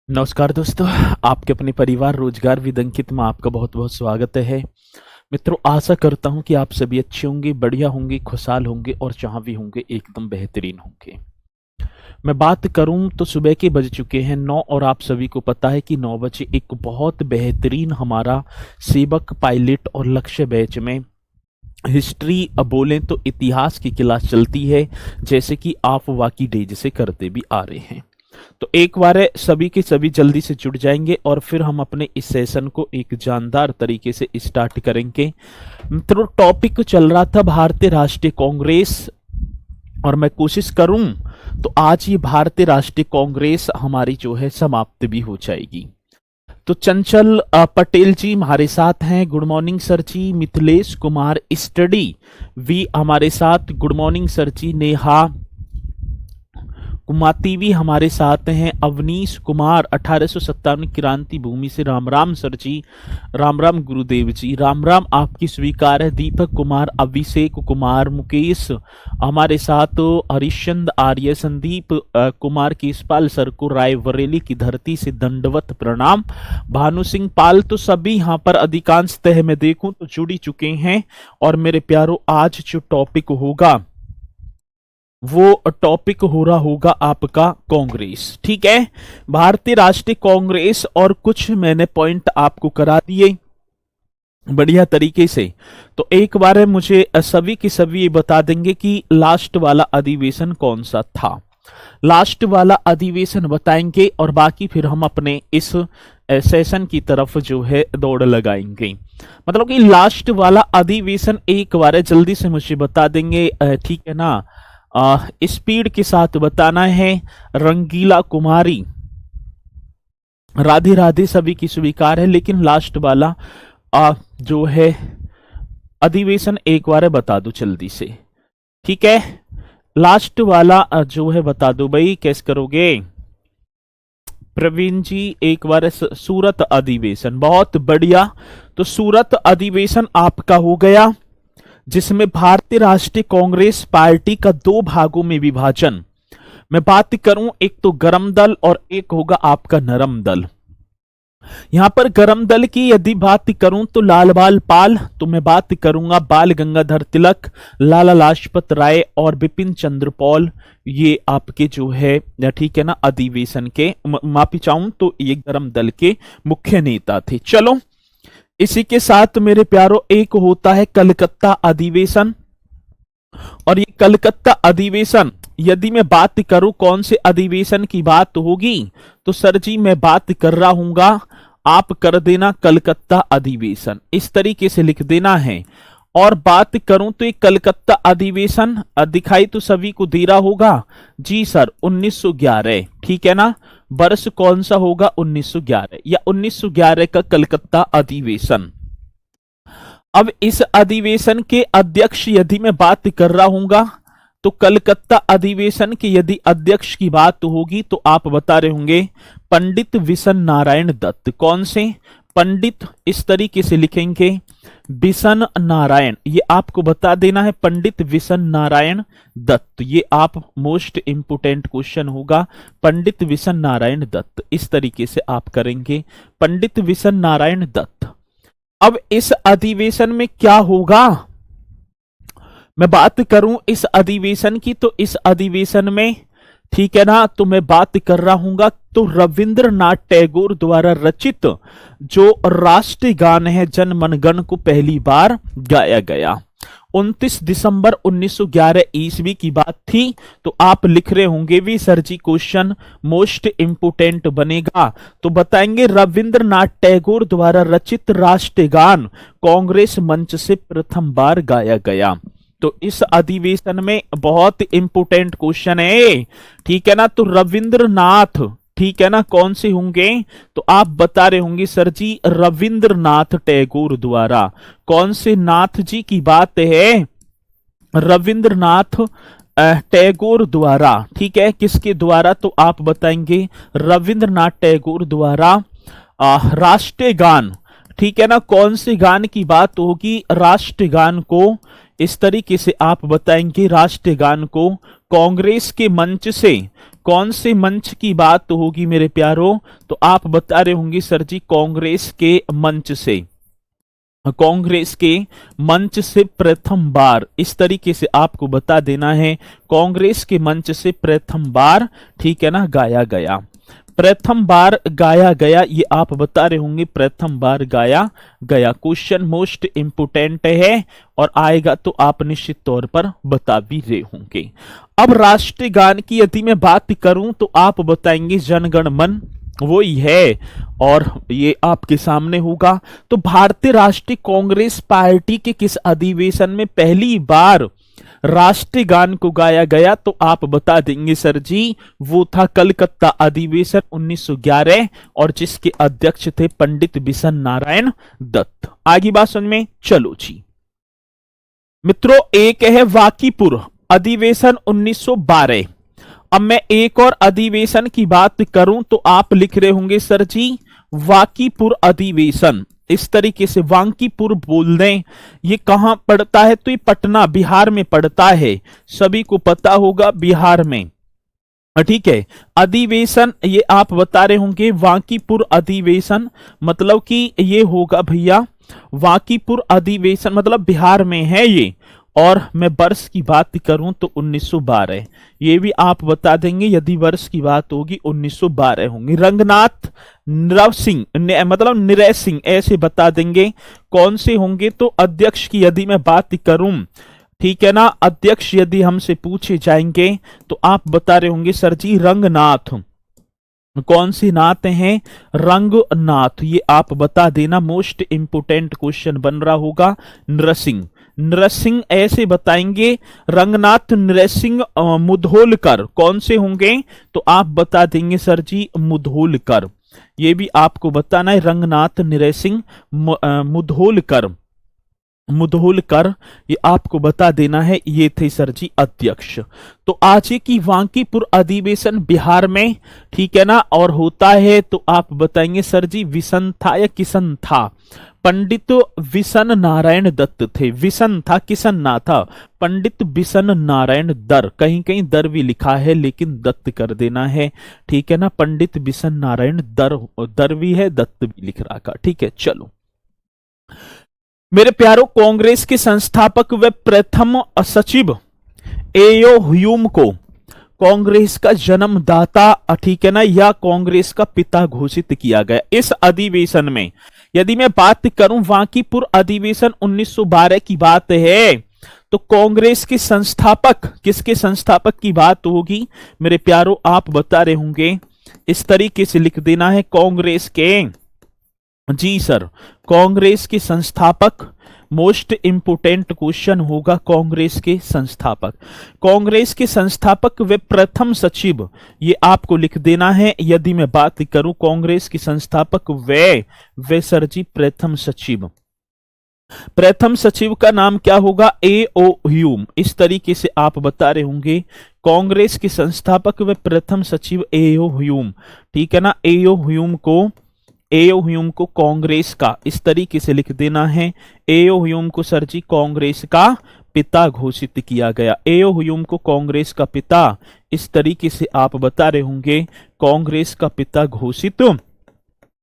नमस्कार दोस्तों, आपके अपने परिवार रोजगार विद अंकित में आपका बहुत बहुत स्वागत है। मित्रों, आशा करता हूं कि आप सभी अच्छे होंगे, बढ़िया होंगे, खुशहाल होंगे और जहां भी होंगे एकदम बेहतरीन होंगे। मैं बात करूं तो सुबह के बज चुके हैं 9 और आप सभी को पता है कि 9 बजे एक बहुत बेहतरीन हमारा सेवक पायलट और लक्ष्य बैच में हिस्ट्री बोलें तो इतिहास की क्लास चलती है, जैसे कि आप वाकई डेज से करते भी आ रहे हैं। तो एक बार सभी के सभी जल्दी से जुड़ जाएंगे और फिर हम अपने इस सेशन को एक जानदार तरीके से स्टार्ट करेंगे। मित्रों, टॉपिक चल रहा था भारतीय राष्ट्रीय कांग्रेस और मैं कोशिश करूं तो आज ये भारतीय राष्ट्रीय कांग्रेस हमारी जो है समाप्त भी हो जाएगी। तो चंचल पटेल जी हमारे साथ हैं, गुड मॉर्निंग सर जी। मिथिलेश कुमार स्टडी भी हमारे साथ, गुड मॉर्निंग सर जी। नेहा कुमाती भी हमारे साथ हैं। अवनीश कुमार 1857 क्रांति भूमि से, राम राम सर जी, राम राम गुरुदेव जी, राम राम आपकी स्वीकार है। दीपक कुमार, अभिषेक कुमार, मुकेश हमारे साथ, हरिश्चंद आर्य, संदीप कुमार केसपाल सर को रायबरेली की धरती से दंडवत प्रणाम। भानु सिंह पाल, तो सभी यहाँ पर अधिकांश तह में देखूं तो जुड़ी चुके हैं। और मेरे प्यारों, आज जो टॉपिक होगा वो टॉपिक हो रहा होगा आपका कांग्रेस। ठीक है, भारतीय राष्ट्रीय कांग्रेस, और कुछ मैंने पॉइंट आपको करा दिए बढ़िया तरीके से। तो एक बार मुझे सभी के सभी ये बता देंगे कि लास्ट वाला अधिवेशन कौन सा था। लास्ट वाला अधिवेशन बताएंगे और बाकी फिर हम अपने इस सेशन की तरफ जो है दौड़ लगाएंगे। मतलब कि लास्ट वाला अधिवेशन एक बार जल्दी से मुझे बता देंगे, ठीक है ना। स्पीड के साथ बताना है। रंगीला कुमारी, राधे राधे सभी की स्वीकार है, लेकिन लास्ट वाला जो है अधिवेशन एक बार बता दो जल्दी से। ठीक है, लास्ट वाला जो है बता दो भाई, कैसे करोगे प्रवीण जी। एक बार सूरत अधिवेशन, बहुत बढ़िया। तो सूरत अधिवेशन आपका हो गया, जिसमें भारतीय राष्ट्रीय कांग्रेस पार्टी का दो भागों में विभाजन। मैं बात करूं, एक तो गरम दल और एक होगा आपका नरम दल। यहां पर गरम दल की यदि बात करूं तो लाल बाल पाल, तो मैं बात करूंगा बाल गंगाधर तिलक, लाला लाजपत राय और बिपिन चंद्र पॉल। ये आपके जो है, ठीक है ना, अधिवेशन के माफी चाहूं तो ये गरम दल के मुख्य नेता थे। चलो, इसी के साथ मेरे प्यारों एक होता है कलकत्ता अधिवेशन। और ये कलकत्ता अधिवेशन यदि मैं बात करूं कौन से अधिवेशन की बात होगी, तो सर जी मैं बात कर रहा हूंगा, आप कर देना कलकत्ता अधिवेशन, इस तरीके से लिख देना है। और बात करूं तो ये कलकत्ता अधिवेशन दिखाई तो सभी को दे रहा होगा जी सर, 1911, ठीक है ना। वर्ष कौन सा होगा, 1911 या 1911 का कलकत्ता अधिवेशन। अब इस अधिवेशन के अध्यक्ष यदि मैं बात कर रहा हूंगा, तो कलकत्ता अधिवेशन के यदि अध्यक्ष की बात होगी तो आप बता रहे होंगे पंडित विशन नारायण दत्त। कौन से पंडित, इस तरीके से लिखेंगे विशन नारायण, ये आपको बता देना है, पंडित विशन नारायण दत्त। ये आप मोस्ट इंपोर्टेंट क्वेश्चन होगा, पंडित विशन नारायण दत्त, इस तरीके से आप करेंगे पंडित विशन नारायण दत्त। अब इस अधिवेशन में क्या होगा, मैं बात करूं इस अधिवेशन की, तो इस अधिवेशन में, ठीक है ना, तो मैं बात कर रहा हूंगा तो रविंद्रनाथ टैगोर द्वारा रचित जो राष्ट्रीय गान है जन मन गण को पहली बार गाया गया। 29 दिसंबर 1911 ईस्वी की बात थी। तो आप लिख रहे होंगे भी सर जी क्वेश्चन मोस्ट इंपोर्टेंट बनेगा, तो बताएंगे रविंद्रनाथ टैगोर द्वारा रचित राष्ट्रीय गान कांग्रेस मंच से प्रथम बार गाया गया। तो इस अधिवेशन में बहुत इंपोर्टेंट क्वेश्चन है, ठीक है ना। तो रविंद्रनाथ, ठीक है ना, कौन से होंगे, तो आप बता रहे होंगे सर जी रविंद्रनाथ टैगोर द्वारा। कौन से नाथ जी की बात है, रविंद्रनाथ टैगोर द्वारा, ठीक है। किसके द्वारा, तो आप बताएंगे रविंद्रनाथ टैगोर द्वारा राष्ट्रीय गान, ठीक है ना। कौन से गान की बात होगी, राष्ट्रीय गान को, इस तरीके से आप बताएंगे राष्ट्रीय गान को कांग्रेस के मंच से कौन से मंच की बात होगी मेरे प्यारों? तो आप बता रहे होंगे सर जी कांग्रेस के मंच से, कांग्रेस के मंच से प्रथम बार, इस तरीके से आपको बता देना है, कांग्रेस के मंच से प्रथम बार, ठीक है ना, गाया गया, प्रथम बार गाया गया, ये आप बता रहे होंगे प्रथम बार गाया गया। क्वेश्चन मोस्ट इंपोर्टेंट है और आएगा तो आप निश्चित तौर पर बता भी रहे होंगे। अब राष्ट्रीय गान की यदि मैं बात करूं तो आप बताएंगे जनगण मन, वो ही है और ये आपके सामने होगा। तो भारतीय राष्ट्रीय कांग्रेस पार्टी के किस अधिवेशन में पहली बार राष्ट्रीय गान को गाया गया? तो आप बता देंगे सर जी वो था कलकत्ता अधिवेशन 1911 और जिसके अध्यक्ष थे पंडित बिशन नारायण दत्त। आगे बात समझ में, चलो जी मित्रों, एक है वाकीपुर अधिवेशन 1912। अब मैं एक और अधिवेशन की बात करूं तो आप लिख रहे होंगे सर जी वाकीपुर अधिवेशन, इस तरीके से वांकीपुर बोल दें। ये कहां पड़ता है? तो ये पटना बिहार में पड़ता है, सभी को पता होगा बिहार में, ठीक है। अधिवेशन ये आप बता रहे होंगे वांकीपुर अधिवेशन, मतलब कि ये होगा भैया वांकीपुर अधिवेशन मतलब बिहार में है ये। और मैं वर्ष की बात करूं तो 1912, ये भी आप बता देंगे, यदि वर्ष की बात होगी 1912 होंगे। रंगनाथ नरव सिंह मतलब निरय सिंह ऐसे बता देंगे कौन से होंगे। तो अध्यक्ष की यदि मैं बात करूं, ठीक है ना, अध्यक्ष यदि हमसे पूछे जाएंगे तो आप बता रहे होंगे सर जी रंगनाथ, कौन सी नाथ हैं? रंगनाथ, ये आप बता देना, मोस्ट इंपोर्टेंट क्वेश्चन बन रहा होगा। नरसिंह, नरसिंह ऐसे बताएंगे, रंगनाथ नरसिंह मुधोलकर कौन से होंगे? तो आप बता देंगे सर जी मुधोलकर, ये भी आपको बताना है, रंगनाथ नरसिंह मुधोलकर, मुधोलकर ये आपको बता देना है, ये थे सर जी अध्यक्ष। तो आज की वांकीपुर अधिवेशन बिहार में, ठीक है ना, और होता है तो आप बताएंगे सर जी विशन था या किशन था? पंडित बिशन नारायण दत्त थे, विशन था किशन ना था, पंडित बिशन नारायण दर, कहीं कहीं दर भी लिखा है लेकिन दत्त कर देना है, ठीक है ना, पंडित बिशन नारायण दर, दर भी है दत्त भी लिख रहा का, ठीक है। चलो मेरे प्यारों, कांग्रेस के संस्थापक व प्रथम सचिव एओ ह्यूम को कांग्रेस का जन्मदाता, ठीक है ना, या कांग्रेस का पिता घोषित किया गया। इस अधिवेशन में यदि मैं बात करूं वांकीपुर अधिवेशन 1912 की बात है, तो कांग्रेस के संस्थापक, किसके संस्थापक की बात होगी मेरे प्यारों? आप बता रहे होंगे, इस तरीके से लिख देना है, कांग्रेस के, जी सर, कांग्रेस के संस्थापक, मोस्ट इंपोर्टेंट क्वेश्चन होगा, कांग्रेस के संस्थापक, कांग्रेस के संस्थापक व प्रथम सचिव, ये आपको लिख देना है। यदि मैं बात करूं कांग्रेस के संस्थापक वे सर जी प्रथम सचिव, प्रथम सचिव का नाम क्या होगा? एओ ह्यूम, इस तरीके से आप बता रहे होंगे, कांग्रेस के संस्थापक व प्रथम सचिव एओ ह्यूम, ठीक है ना, एओ ह्यूम को कांग्रेस का, इस तरीके से लिख देना है, एओ ह्यूम को सर जी कांग्रेस का पिता घोषित किया गया। एओ ह्यूम को कांग्रेस का पिता, इस तरीके से आप बता रहे होंगे, कांग्रेस का पिता घोषित,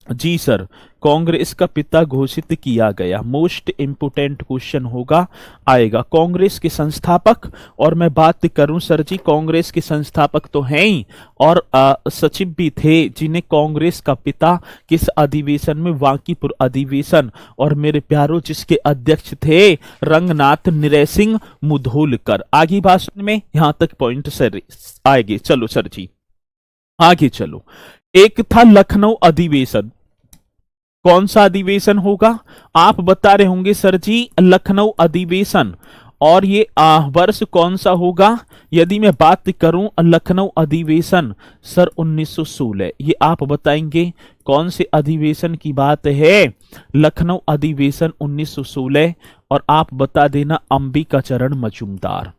जी सर, कांग्रेस का पिता घोषित किया गया। मोस्ट इंपोर्टेंट क्वेश्चन होगा, आएगा कांग्रेस के संस्थापक। और मैं बात करूं सर जी, कांग्रेस के संस्थापक तो हैं ही और सचिव भी थे, जिन्हें कांग्रेस का पिता किस अधिवेशन में? वांकीपुर अधिवेशन, और मेरे प्यारों जिसके अध्यक्ष थे रंगनाथ नरसिंह मुधोलकर। आगे भाषण में यहां तक पॉइंट सर आएंगे। चलो सर जी आगे चलो। एक था लखनऊ अधिवेशन, कौन सा अधिवेशन होगा? आप बता रहे होंगे सर जी लखनऊ अधिवेशन, और ये वर्ष कौन सा होगा? यदि मैं बात करूं लखनऊ अधिवेशन सर 1916, ये आप बताएंगे कौन से अधिवेशन की बात है? लखनऊ अधिवेशन 1916, और आप बता देना अंबिकाचरण मजूमदार।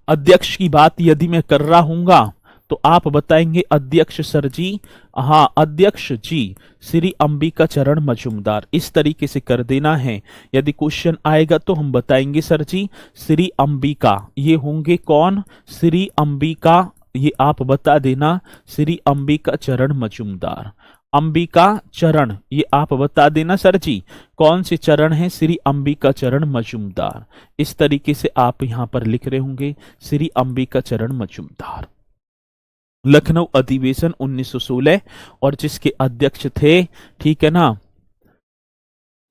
अध्यक्ष की बात यदि मैं कर रहा हूंगा तो आप बताएंगे अध्यक्ष सर जी, हाँ अध्यक्ष जी श्री अंबिकाचरण मजूमदार, इस तरीके से कर देना है। यदि क्वेश्चन आएगा तो हम बताएंगे सर जी श्री अंबिका, ये होंगे कौन? श्री अंबिका ये आप बता देना श्री अंबिका चरण मजूमदार। अंबिका चरण, ये आप बता देना सर जी कौन से चरण है, श्री अंबिका चरण मजूमदार। इस तरीके से आप यहां पर लिख रहे होंगे श्री अंबिका चरण मजूमदार। लखनऊ अधिवेशन 1916 और जिसके अध्यक्ष थे, ठीक है ना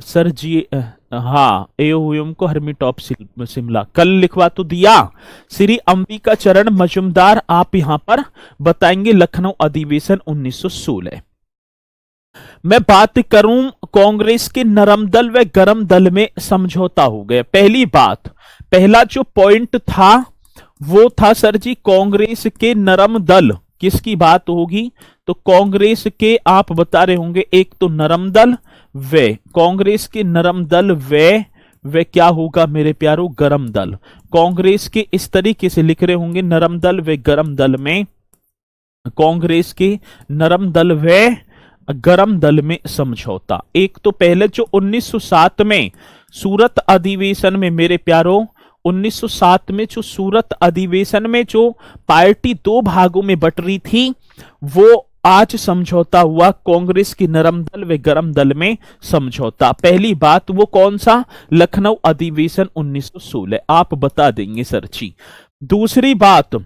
सर जी, हाँ एओएम को हरमीटॉप शिमला, कल लिखवा तो दिया। श्री अंबिका चरण मजूमदार आप यहां पर बताएंगे लखनऊ अधिवेशन 1916। मैं बात करूं कांग्रेस के नरम दल व गरम दल में समझौता हो गया। पहली बात, पहला जो पॉइंट था वो था सर जी कांग्रेस के नरम दल, किसकी बात होगी तो कांग्रेस के आप बता रहे होंगे, एक तो नरम दल वे कांग्रेस के नरम दल वे क्या होगा मेरे प्यारो गरम दल। कांग्रेस के इस तरीके से लिख रहे होंगे नरम दल व गरम दल में, कांग्रेस के नरम दल व गरम दल में समझौता। एक तो पहले जो 1907 में सूरत अधिवेशन में मेरे प्यारो 1907 में जो सूरत अधिवेशन में जो पार्टी दो भागों में बट रही थी, वो आज समझौता हुआ कांग्रेस की नरम दल व गरम दल में समझौता। पहली बात वो कौन सा, लखनऊ अधिवेशन 1916 आप बता देंगे सर जी। दूसरी बात,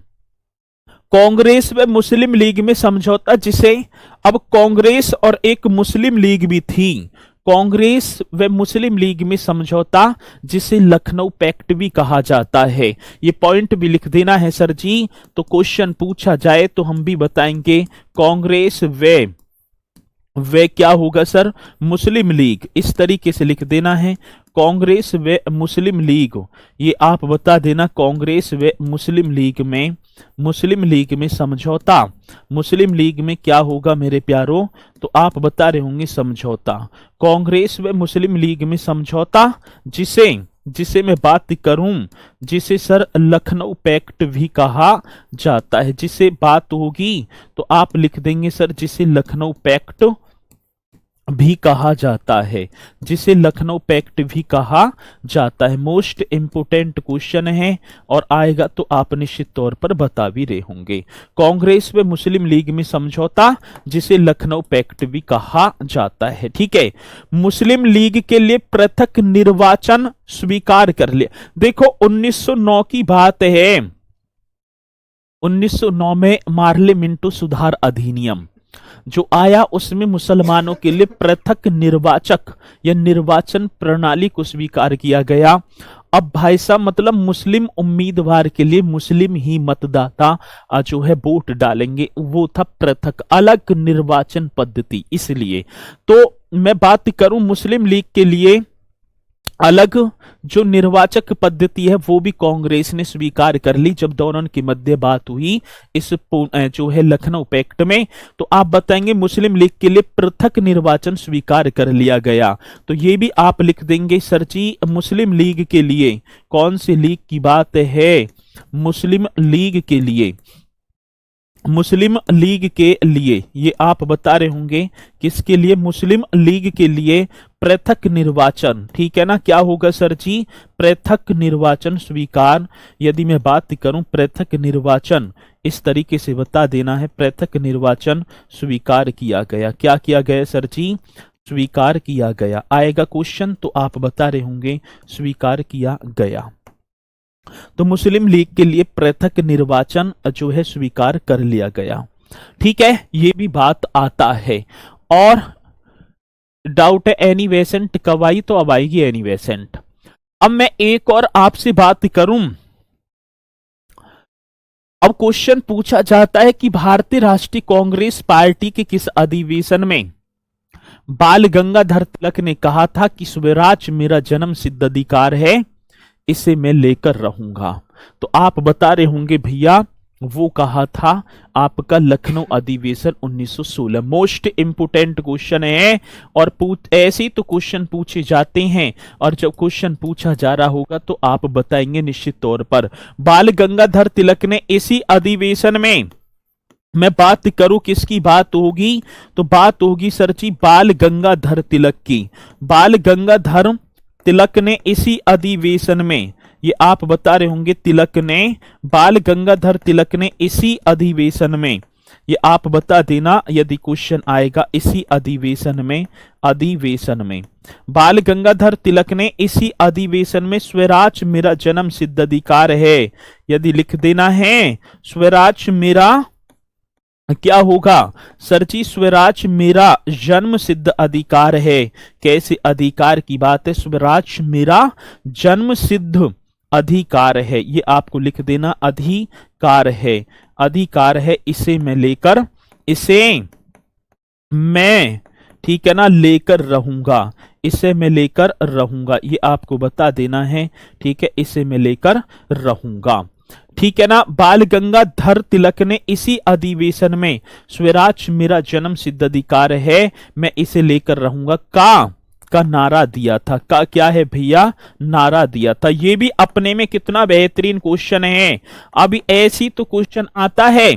कांग्रेस व मुस्लिम लीग में समझौता, जिसे अब कांग्रेस और एक मुस्लिम लीग भी थी, कांग्रेस व मुस्लिम लीग में समझौता जिसे लखनऊ पैक्ट भी कहा जाता है। ये पॉइंट भी लिख देना है सर जी, तो क्वेश्चन पूछा जाए तो हम भी बताएंगे कांग्रेस वे क्या होगा सर मुस्लिम लीग, इस तरीके से लिख देना है कांग्रेस व मुस्लिम लीग। ये आप बता देना कांग्रेस व मुस्लिम लीग में समझौता, मुस्लिम लीग में क्या होगा मेरे प्यारो, तो आप बता रहे होंगे समझौता, कांग्रेस व मुस्लिम लीग में समझौता, जिसे मैं बात करूं, जिसे सर लखनऊ पैक्ट भी कहा जाता है। जिसे बात होगी तो आप लिख देंगे सर जिसे लखनऊ पैक्ट भी कहा जाता है, जिसे लखनऊ पैक्ट भी कहा जाता है। मोस्ट इंपोर्टेंट क्वेश्चन है और आएगा तो आप निश्चित तौर पर बता भी रहे होंगे। कांग्रेस व मुस्लिम लीग में समझौता जिसे लखनऊ पैक्ट भी कहा जाता है, ठीक है। मुस्लिम लीग के लिए पृथक निर्वाचन स्वीकार कर लिया। देखो 1909 की बात है, 1909 में मार्ले मिंटो सुधार अधिनियम जो आया उसमें मुसलमानों के लिए पृथक निर्वाचक या निर्वाचन प्रणाली को स्वीकार किया गया। अब भाई साहब मतलब मुस्लिम उम्मीदवार के लिए मुस्लिम ही मतदाता जो है वोट डालेंगे, वो था पृथक अलग निर्वाचन पद्धति। इसलिए तो मैं बात करूं मुस्लिम लीग के लिए अलग जो निर्वाचक पद्धति है वो भी कांग्रेस ने स्वीकार कर ली जब दोनों की मध्य बात हुई इस जो है लखनऊ पैक्ट में। तो आप बताएंगे मुस्लिम लीग के लिए पृथक निर्वाचन स्वीकार कर लिया गया। तो ये भी आप लिख देंगे सर जी मुस्लिम लीग के लिए, कौन सी लीग की बात है, मुस्लिम लीग के लिए, मुस्लिम लीग के लिए ये आप बता रहे होंगे किसके लिए, मुस्लिम लीग के लिए पृथक निर्वाचन, ठीक है ना। क्या होगा सर जी, पृथक निर्वाचन स्वीकार। यदि मैं बात करूं पृथक निर्वाचन, इस तरीके से बता देना है पृथक निर्वाचन स्वीकार किया गया। क्या किया गया सर जी, स्वीकार किया गया। आएगा क्वेश्चन तो आप बता रहे होंगे स्वीकार किया गया। तो मुस्लिम लीग के लिए पृथक निर्वाचन जो है स्वीकार कर लिया गया, ठीक है। ये भी बात आता है। और डाउट है एनी वेसेंट कब आई, तो अब आएगी एनी वेसेंट। अब मैं एक और आपसे बात करूं, अब क्वेश्चन पूछा जाता है कि भारतीय राष्ट्रीय कांग्रेस पार्टी के किस अधिवेशन में बाल गंगाधर तिलक ने कहा था कि स्वराज मेरा जन्म सिद्ध अधिकार है, इसे मैं लेकर रहूंगा। तो आप बता रहे होंगे भैया वो कहा था आपका लखनऊ अधिवेशन 1916। मोस्ट इंपोर्टेंट क्वेश्चन है और ऐसे ही तो क्वेश्चन पूछे जाते हैं और जब क्वेश्चन पूछा जा रहा होगा तो आप बताएंगे निश्चित तौर पर। बाल गंगाधर तिलक ने इसी अधिवेशन में, मैं बात करूं किसकी बात होगी, तो बात होगी सर जी बाल गंगाधर तिलक की। बाल गंगाधर तिलक ने इसी अधिवेशन में ये आप बता रहे होंगे तिलक ने, बाल गंगाधर तिलक ने इसी अधिवेशन में, ये आप बता देना यदि क्वेश्चन आएगा इसी अधिवेशन में बाल गंगाधर तिलक ने इसी अधिवेशन में स्वराज मेरा जन्म सिद्ध अधिकार है, यदि लिख देना है स्वराज मेरा, क्या होगा सर जी, स्वराज मेरा जन्म सिद्ध अधिकार है। कैसे अधिकार की बात है, स्वराज मेरा जन्म सिद्ध अधिकार है, ये आपको लिख देना अधिकार है, अधिकार है, इसे मैं लेकर, इसे मैं, ठीक है ना, लेकर रहूंगा, इसे मैं लेकर रहूंगा, ये आपको बता देना है, ठीक है, इसे मैं लेकर रहूंगा, ठीक है ना। बाल गंगाधर तिलक ने इसी अधिवेशन में स्वराज मेरा जन्म सिद्ध अधिकार है, मैं इसे लेकर रहूंगा का नारा दिया था। का क्या है भैया, नारा दिया था। ये भी अपने में कितना बेहतरीन क्वेश्चन है। अभी ऐसी तो क्वेश्चन आता है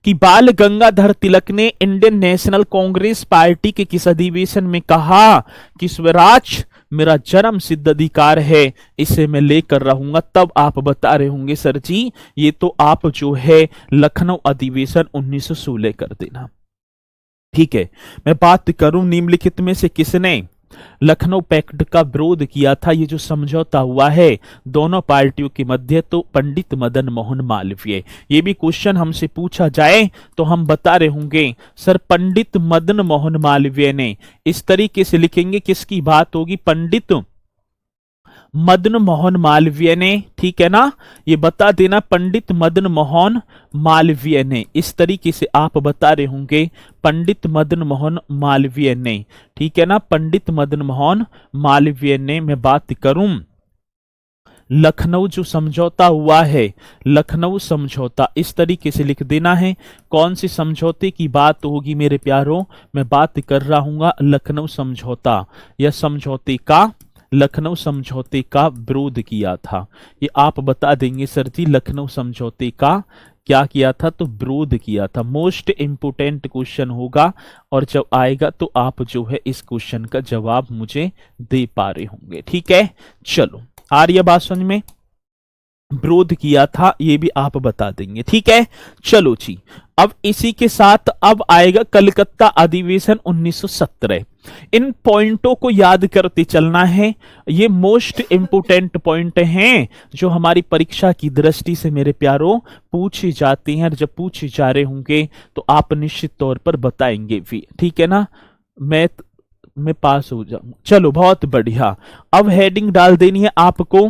कि बाल गंगाधर तिलक ने इंडियन नेशनल कांग्रेस पार्टी के किस अधिवेशन में कहा कि स्वराज मेरा जन्म सिद्ध अधिकार है, इसे मैं लेकर रहूंगा, तब आप बता रहे होंगे सर जी ये तो आप जो है लखनऊ अधिवेशन 1916 कर देना। ठीक है, मैं बात करूं निम्नलिखित में से किसने लखनऊ पैक्ट का विरोध किया था। ये जो समझौता हुआ है दोनों पार्टियों के मध्य, तो पंडित मदन मोहन मालवीय। ये भी क्वेश्चन हमसे पूछा जाए तो हम बता रहे होंगे सर पंडित मदन मोहन मालवीय ने, इस तरीके से लिखेंगे किसकी बात होगी, पंडित मदन मोहन मालवीय ने, ठीक है ना, ये बता देना पंडित मदन मोहन मालवीय ने, इस तरीके से आप बता रहे होंगे पंडित मदन मोहन मालवीय ने, ठीक है ना, पंडित मदन मोहन मालवीय ने। मैं बात करूं लखनऊ जो समझौता हुआ है, लखनऊ समझौता, इस तरीके से लिख देना है। कौन सी समझौते की बात होगी मेरे प्यारों, मैं बात कर रहा हूं लखनऊ समझौता, या समझौते का, लखनऊ समझौते का विरोध किया था। ये आप बता देंगे सर जी लखनऊ समझौते का क्या किया था, तो विरोध किया था। मोस्ट इंपोर्टेंट क्वेश्चन होगा और जब आएगा तो आप जो है इस क्वेश्चन का जवाब मुझे दे पा रहे होंगे। ठीक है, चलो आ रही है बात समझ में, विरोध किया था ये भी आप बता देंगे। ठीक है, चलो जी, अब इसी के साथ अब आएगा कलकत्ता अधिवेशन 1917। इन पॉइंटों को याद करते चलना है, ये मोस्ट इंपोर्टेंट पॉइंट हैं जो हमारी परीक्षा की दृष्टि से मेरे प्यारों पूछे जाते हैं, और जब पूछे जा रहे होंगे तो आप निश्चित तौर पर बताएंगे भी। ठीक है ना, मैं पास हो जाऊं। चलो बहुत बढ़िया, अब हेडिंग डाल देनी है आपको,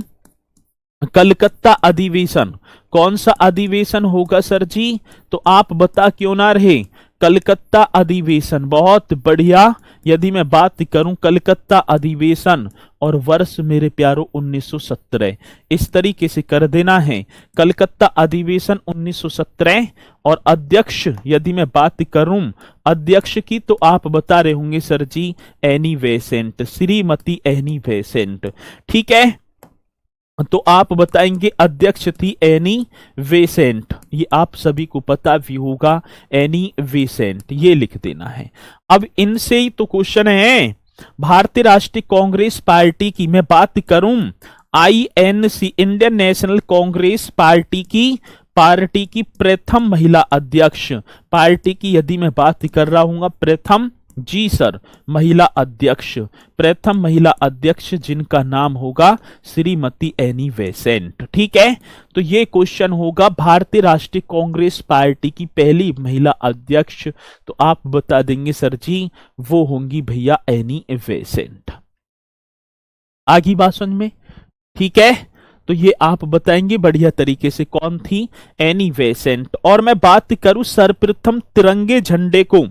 कलकत्ता अधिवेशन। कौन सा अधिवेशन होगा सर जी, तो आप बता क्यों ना रहे, कलकत्ता अधिवेशन। बहुत बढ़िया, यदि मैं बात करूं कलकत्ता अधिवेशन और वर्ष मेरे प्यारों 1917, इस तरीके से कर देना है, कलकत्ता अधिवेशन 1917। और अध्यक्ष यदि मैं बात करूं अध्यक्ष की, तो आप बता रहे होंगे sir ji Annie Besant, Shrimati Annie Besant. ठीक है, तो आप बताएंगे अध्यक्ष थी एनी बेसेंट, ये आप सभी को पता भी होगा, एनी बेसेंट, ये लिख देना है। अब इनसे ही तो क्वेश्चन है, भारतीय राष्ट्रीय कांग्रेस पार्टी की मैं बात करूं, INC Indian national Congress party की प्रथम महिला अध्यक्ष, पार्टी की यदि मैं बात कर रहा हूं प्रथम, जी सर, महिला अध्यक्ष, प्रथम महिला अध्यक्ष जिनका नाम होगा श्रीमती एनी बेसेंट। ठीक है, तो ये क्वेश्चन होगा भारतीय राष्ट्रीय कांग्रेस पार्टी की पहली महिला अध्यक्ष, तो आप बता देंगे सर जी वो होंगी भैया एनी बेसेंट। आगे बात समझ में, ठीक है, तो ये आप बताएंगे बढ़िया तरीके से कौन थी, एनी बेसेंट। और मैं बात करूं सर्वप्रथम तिरंगे झंडे को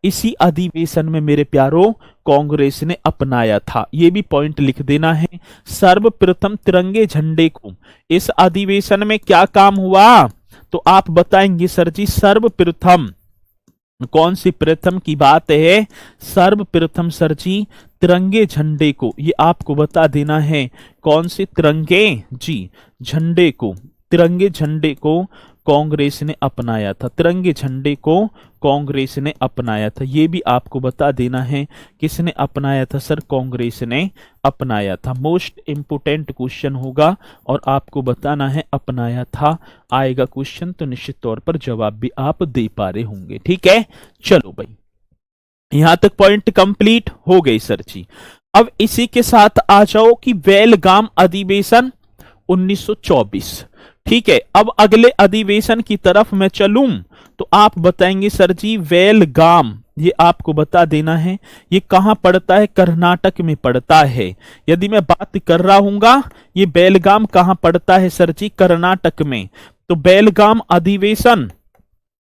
इसी अधिवेशन में मेरे प्यारों कांग्रेस ने अपनाया था, ये भी पॉइंट लिख देना है। सर्वप्रथम तिरंगे झंडे को इस अधिवेशन में क्या काम हुआ, तो आप बताएंगे सर जी सर्वप्रथम, कौन सी प्रथम की बात है, सर्वप्रथम सर जी तिरंगे झंडे को, ये आपको बता देना है कौन से तिरंगे जी झंडे को, तिरंगे झंडे को कांग्रेस ने अपनाया था? तिरंगे झंडे को कांग्रेस ने अपनाया था, ये भी आपको बता देना है। किसने अपनाया था सर? कांग्रेस ने अपनाया था। मोस्ट इंपोर्टेंट क्वेश्चन होगा और आपको बताना है अपनाया था। आएगा क्वेश्चन तो निश्चित तौर पर जवाब भी आप दे पा रहे होंगे। ठीक है, चलो भाई, यहां तक पॉइंट कंप्लीट हो गई सर जी। अब इसी के साथ आ जाओ कि बेलगाम अधिवेशन 1924। ठीक है, अब अगले अधिवेशन की तरफ मैं चलूं तो आप बताएंगे सर जी बेलगाम, ये आपको बता देना है ये कहां पड़ता है? कर्नाटक में पड़ता है। यदि मैं बात कर रहा हूंगा ये बेलगाम कहां पड़ता है सर जी? कर्नाटक में। तो बेलगाम अधिवेशन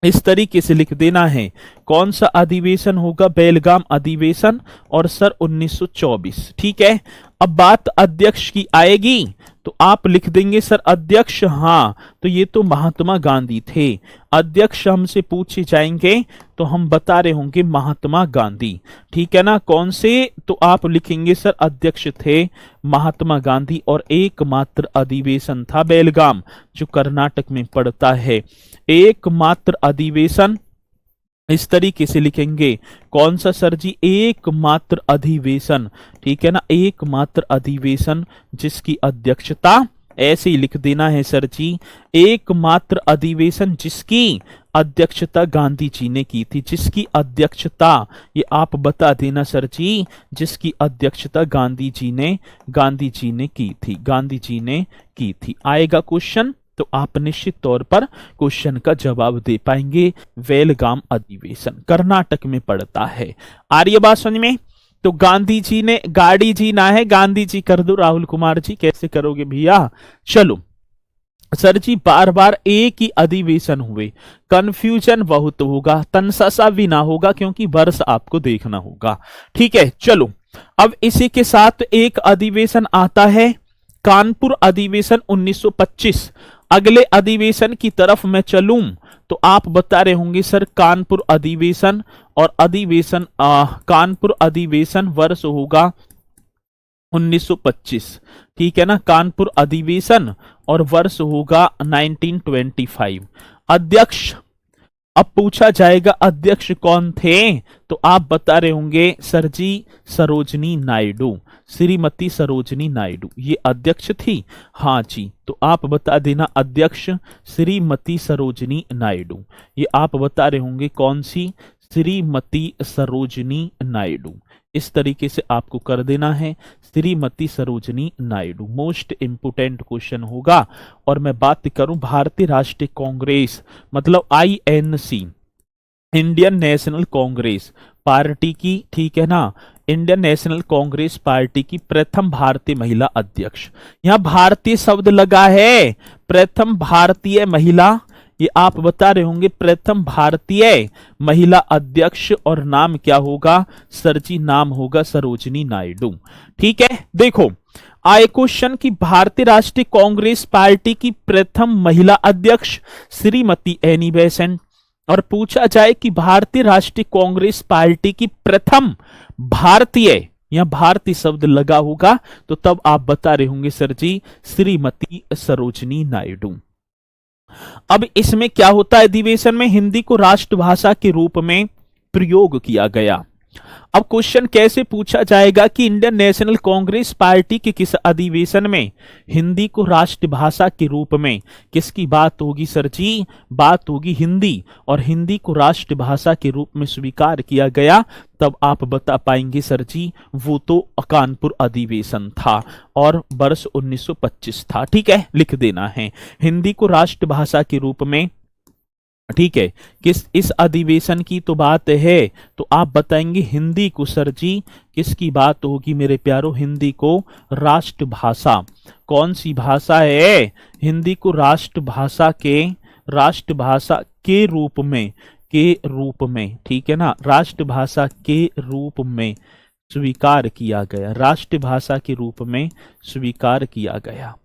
इस तरीके से लिख देना है। कौन सा अधिवेशन होगा? बेलगाम अधिवेशन, और सर 1924। ठीक है, अब बात अध्यक्ष की आएगी तो आप लिख देंगे सर अध्यक्ष, हाँ तो ये तो महात्मा गांधी थे। अध्यक्ष हमसे पूछे जाएंगे तो हम बता रहे होंगे महात्मा गांधी। ठीक है ना, कौन से? तो आप लिखेंगे सर अध्यक्ष थे महात्मा गांधी, और एकमात्र अधिवेशन था बेलगाम जो कर्नाटक में पड़ता है। एकमात्र अधिवेशन इस तरीके से लिखेंगे। कौन सा सर जी? एकमात्र अधिवेशन। ठीक है ना, एकमात्र अधिवेशन जिसकी अध्यक्षता, ऐसे ही लिख देना है सर जी, एकमात्र अधिवेशन जिसकी अध्यक्षता गांधी जी ने की थी। जिसकी अध्यक्षता, ये आप बता देना सर जी, जिसकी अध्यक्षता गांधी जी ने की थी, गांधी जी ने की थी। आएगा क्वेश्चन तो आप निश्चित तौर पर क्वेश्चन का जवाब दे पाएंगे। बेलगाम अधिवेशन कर्नाटक में पड़ता है। आ रही है बात समझ में? तो गांधी जी ने, गाड़ी जी ना है गांधी जी कर दो राहुल कुमार जी, कैसे करोगे भैया? चलो सर जी, बार बार एक ही अधिवेशन हुए, कंफ्यूजन बहुत होगा, तनसा भी ना होगा क्योंकि वर्ष आपको देखना होगा। ठीक है, चलो अब इसी के साथ एक अधिवेशन आता है कानपुर अधिवेशन 1925। अगले अधिवेशन की तरफ मैं चलूं तो आप बता रहे होंगे सर कानपुर अधिवेशन, और अधिवेशन कानपुर अधिवेशन वर्ष होगा 1925। ठीक है ना, कानपुर अधिवेशन और वर्ष होगा 1925। अध्यक्ष, अब पूछा जाएगा अध्यक्ष कौन थे तो आप बता रहे होंगे सर जी सरोजनी नायडू, श्रीमती सरोजनी नायडू ये अध्यक्ष थी। हाँ जी, तो आप बता देना अध्यक्ष श्रीमती सरोजनी नायडू, ये आप बता रहे होंगे कौन सी? श्रीमती सरोजनी नायडू। इस तरीके से आपको कर देना है Shrimati Sarojini Naidu. Most important question होगा। और मैं बात करूं भारतीय राष्ट्रीय कांग्रेस मतलब INC, Indian national Congress party की, ठीक है ना, इंडियन नेशनल कांग्रेस पार्टी की प्रथम भारतीय महिला अध्यक्ष। यहां भारतीय शब्द लगा है, प्रथम भारतीय महिला, ये आप बता रहे होंगे प्रथम भारतीय महिला अध्यक्ष, और नाम क्या होगा सर जी? नाम होगा सरोजनी नायडू। ठीक है, देखो आए क्वेश्चन की भारतीय राष्ट्रीय कांग्रेस पार्टी की प्रथम महिला अध्यक्ष श्रीमती एनी बेसेंट, और पूछा जाए कि भारतीय राष्ट्रीय कांग्रेस पार्टी की प्रथम भारतीय, यहां भारतीय शब्द लगा होगा तो तब आप बता रहे होंगे सर जी श्रीमती सरोजनी नायडू। अब इसमें क्या होता है? अधिवेशन में हिंदी को राष्ट्रभाषा के रूप में प्रयोग किया गया। अब क्वेश्चन कैसे पूछा जाएगा कि इंडियन नेशनल कांग्रेस पार्टी के किस अधिवेशन में हिंदी को राष्ट्रभाषा के रूप में किसकी बात होगी सर जी? बात होगी हिंदी, और हिंदी को राष्ट्रभाषा के रूप में स्वीकार किया गया। तब आप बता पाएंगे सर जी वो तो कानपुर अधिवेशन था और वर्ष 1925 था। ठीक है, लिख देना है हिंदी को राष्ट्रभाषा के रूप में। ठीक है, किस इस अधिवेशन की तो बात है तो आप बताएंगे हिंदी को सर जी किसकी बात होगी मेरे प्यारो? हिंदी को राष्ट्रभाषा, कौन सी भाषा है? हिंदी को राष्ट्रभाषा के रूप में, ठीक है ना, राष्ट्रभाषा के रूप में स्वीकार किया गया, राष्ट्रभाषा के रूप में स्वीकार किया गया।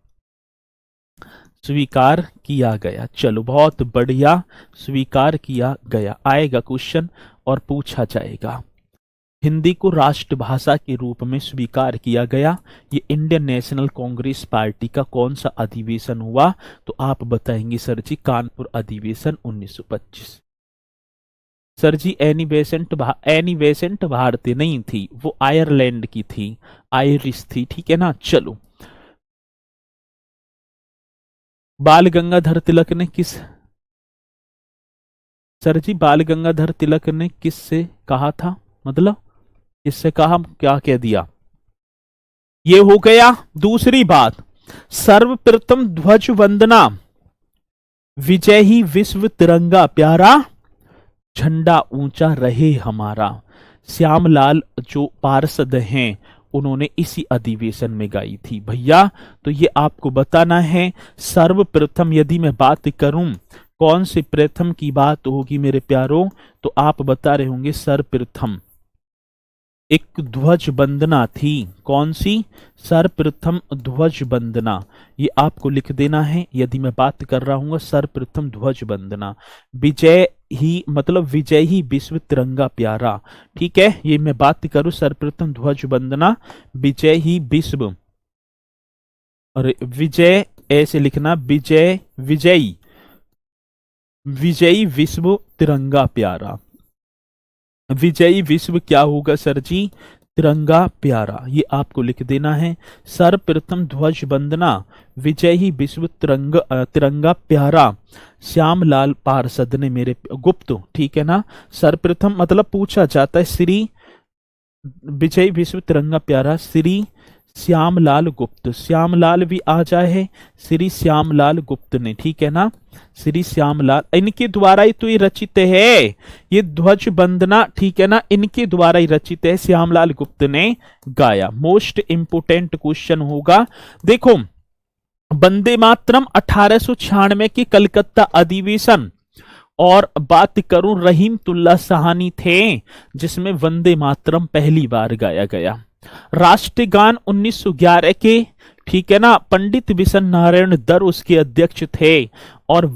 चलो बहुत बढ़िया, स्वीकार किया गया। आएगा क्वेश्चन और पूछा जाएगा हिंदी को राष्ट्रभाषा के रूप में स्वीकार किया गया। ये इंडियन नेशनल कांग्रेस पार्टी का कौन सा अधिवेशन हुआ? तो आप बताएंगे सर जी कानपुर अधिवेशन 1925। सर जी एनी बेसेंट भारतीय नहीं थी, वो आयरलैंड की थी, आयरिश थी, ठीक है ना। चलो, बाल गंगाधर तिलक ने किस सर जी बाल गंगाधर तिलक ने किससे कहा था? मतलब किससे कहा, क्या कह दिया? ये हो गया। दूसरी बात, सर्वप्रथम ध्वज वंदना विजय ही विश्व तिरंगा प्यारा, झंडा ऊंचा रहे हमारा, श्यामलाल जो पार्षद हैं उन्होंने इसी अधिवेशन में गाई थी भैया। तो ये आपको बताना है। सर्वप्रथम यदि मैं बात करूं कौन से प्रथम की बात होगी मेरे प्यारों, तो आप बता रहे होंगे सर्वप्रथम एक ध्वज वंदना थी। कौन सी? सर्वप्रथम ध्वज वंदना, ये आपको लिख देना है। यदि मैं बात कर रहा हूं सर्वप्रथम ध्वज वंदना, विजय ही मतलब विजय ही विश्व तिरंगा प्यारा, ठीक है। ये मैं बात करूं सर्वप्रथम ध्वज वंदना विजय ही विश्व, और विजय ऐसे लिखना, विजय विजयी विजयी विश्व तिरंगा प्यारा। विजयी विश्व क्या होगा सर जी? तिरंगा प्यारा, ये आपको लिख देना है। सर्वप्रथम ध्वज वंदना विजय ही विश्व तिरंगा प्यारा, श्यामलाल पार्षद ने मेरे गुप्त, ठीक है ना। सर्वप्रथम मतलब पूछा जाता है श्री विजय विश्व तिरंगा प्यारा श्री श्यामलाल गुप्त, श्यामलाल भी आ जाए, श्री श्यामलाल गुप्त ने, ठीक है ना। श्री श्यामलाल, इनके द्वारा ही तो ये रचित है, ये ध्वज वंदना, ठीक है ना, इनके द्वारा ही रचित है, श्यामलाल गुप्त ने गाया। मोस्ट इंपोर्टेंट क्वेश्चन होगा। देखो, वंदे मातरम 1896 के कलकत्ता अधिवेशन, और बात करूं रहीमतुल्लाह साहनी थे जिसमें वंदे मातरम पहली बार गाया गया। राष्ट्रगान 1911 के, ठीक है ना, पंडित बिशन नारायण दर उसके अध्यक्ष थे। और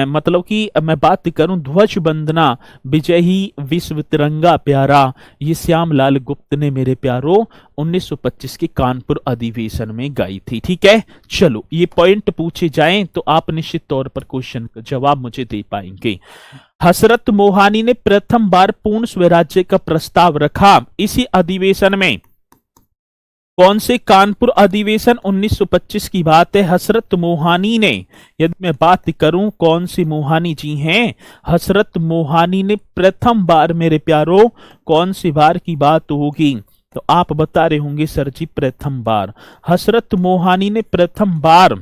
मतलब कि मैं बात करूं ध्वज वंदना विजय ही विश्व तिरंगा प्यारा, ये श्यामलाल गुप्त ने मेरे प्यारो 1925 के कानपुर अधिवेशन में गाई थी, ठीक है। चलो, ये पॉइंट पूछे जाएं तो आप निश्चित तौर पर क्वेश्चन का जवाब मुझे दे पाएंगे। हसरत मोहानी ने प्रथम बार पूर्ण स्वराज्य का प्रस्ताव रखा इसी अधिवेशन में। कौन से? कानपुर अधिवेशन 1925 की बात है। हसरत मोहानी ने, यदि मैं बात करूं कौन सी मोहानी जी हैं, हसरत मोहानी ने प्रथम बार मेरे प्यारो, कौन सी बार की बात होगी? तो आप बता रहे होंगे सर जी प्रथम बार। हसरत मोहानी ने प्रथम बार,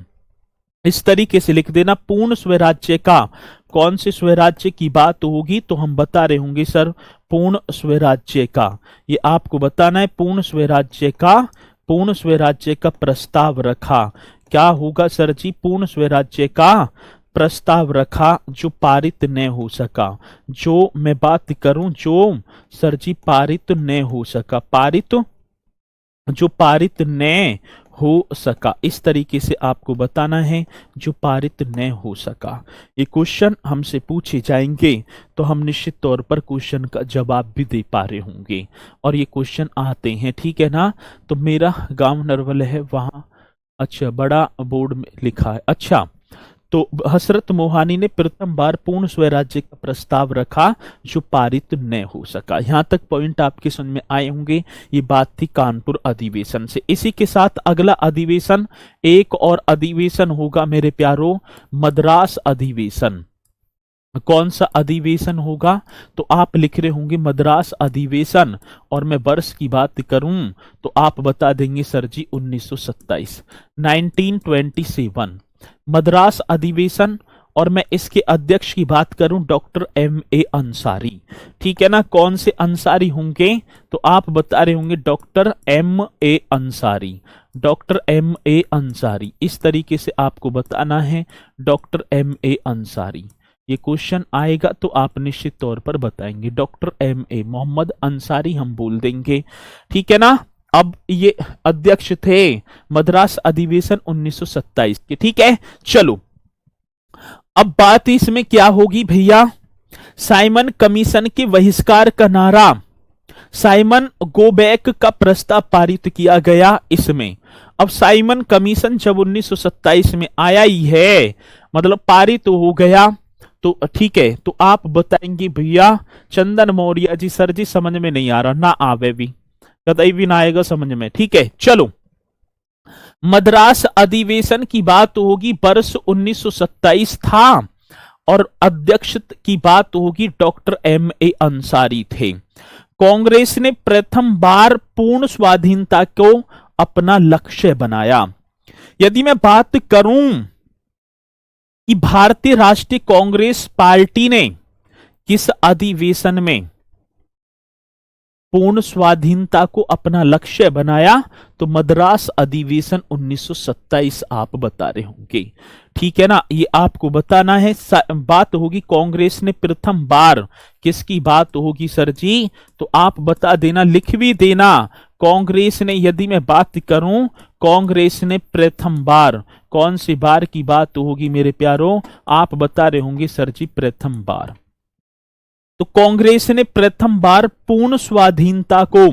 इस तरीके से लिख देना, पूर्ण स्वराज्य का, कौन से स्वराज्य की बात होगी? तो हम बता रहे होंगे सर पूर्ण स्वराज्य का, ये आपको बताना है। पूर्ण स्वराज्य का प्रस्ताव रखा, क्या होगा सर जी? पूर्ण स्वराज्य का प्रस्ताव रखा जो पारित न हो सका। जो मैं बात करूं जो सर जी पारित न हो सका, जो पारित न हो सका, इस तरीके से आपको बताना है, जो पारित न हो सका। ये क्वेश्चन हमसे पूछे जाएंगे तो हम निश्चित तौर पर क्वेश्चन का जवाब भी दे पा रहे होंगे, और ये क्वेश्चन आते हैं, ठीक है ना। तो मेरा गांव नरवल है वहां, अच्छा बड़ा बोर्ड में लिखा है, अच्छा। तो हसरत मोहानी ने प्रथम बार पूर्ण स्वराज्य का प्रस्ताव रखा जो पारित न हो सका। यहां तक पॉइंट आपके समझ में आए होंगे। ये बात थी कानपुर अधिवेशन से। इसी के साथ अगला अधिवेशन, एक और अधिवेशन होगा मेरे प्यारो, मद्रास अधिवेशन। कौन सा अधिवेशन होगा? तो आप लिख रहे होंगे मद्रास अधिवेशन, और मैं वर्ष की बात करूं तो आप बता देंगे सर जी 1927, 1927 मद्रास अधिवेशन। और मैं इसके अध्यक्ष की बात करूं डॉक्टर M.A. अंसारी, ठीक है ना। कौन से अंसारी होंगे? तो आप बता रहे होंगे doctor M.A. Ansari, doctor M.A. Ansari, इस तरीके से आपको बताना है, डॉक्टर M.A. अंसारी। ये क्वेश्चन आएगा तो आप निश्चित तौर पर बताएंगे, डॉक्टर M.A. मोहम्मद अंसारी हम बोल देंगे, ठीक है ना। अब ये अध्यक्ष थे मद्रास अधिवेशन 1927 के, ठीक है। चलो, अब बात इसमें क्या होगी भैया? साइमन कमीशन के बहिष्कार का नारा, साइमन गोबैक का प्रस्ताव पारित किया गया इसमें। अब साइमन कमीशन जब 1927 में आया ही है, मतलब पारित हो गया, तो ठीक है, तो आप बताएंगे भैया चंदन मौर्य जी। सर जी समझ में नहीं आ रहा, ना आवे भी, कतई भी ना आएगा समझ में। ठीक है, चलो मद्रास अधिवेशन की बात होगी, वर्ष 1927 था, और अध्यक्ष की बात होगी डॉक्टर M.A. अंसारी थे। कांग्रेस ने प्रथम बार पूर्ण स्वाधीनता को अपना लक्ष्य बनाया। यदि मैं बात करूं कि भारतीय राष्ट्रीय कांग्रेस पार्टी ने किस अधिवेशन में पूर्ण स्वाधीनता को अपना लक्ष्य बनाया, तो मद्रास अधिवेशन 1927 आप बता रहे होंगे। ठीक है ना, ये आपको बताना है। बात होगी कांग्रेस ने प्रथम बार, किसकी बात होगी सर जी, तो आप बता देना, लिख भी देना। कांग्रेस ने, यदि मैं बात करूं कांग्रेस ने प्रथम बार, कौन सी बार की बात होगी मेरे प्यारों, आप बता रहे होंगे सर जी प्रथम बार। तो कांग्रेस ने प्रथम बार पूर्ण स्वाधीनता को,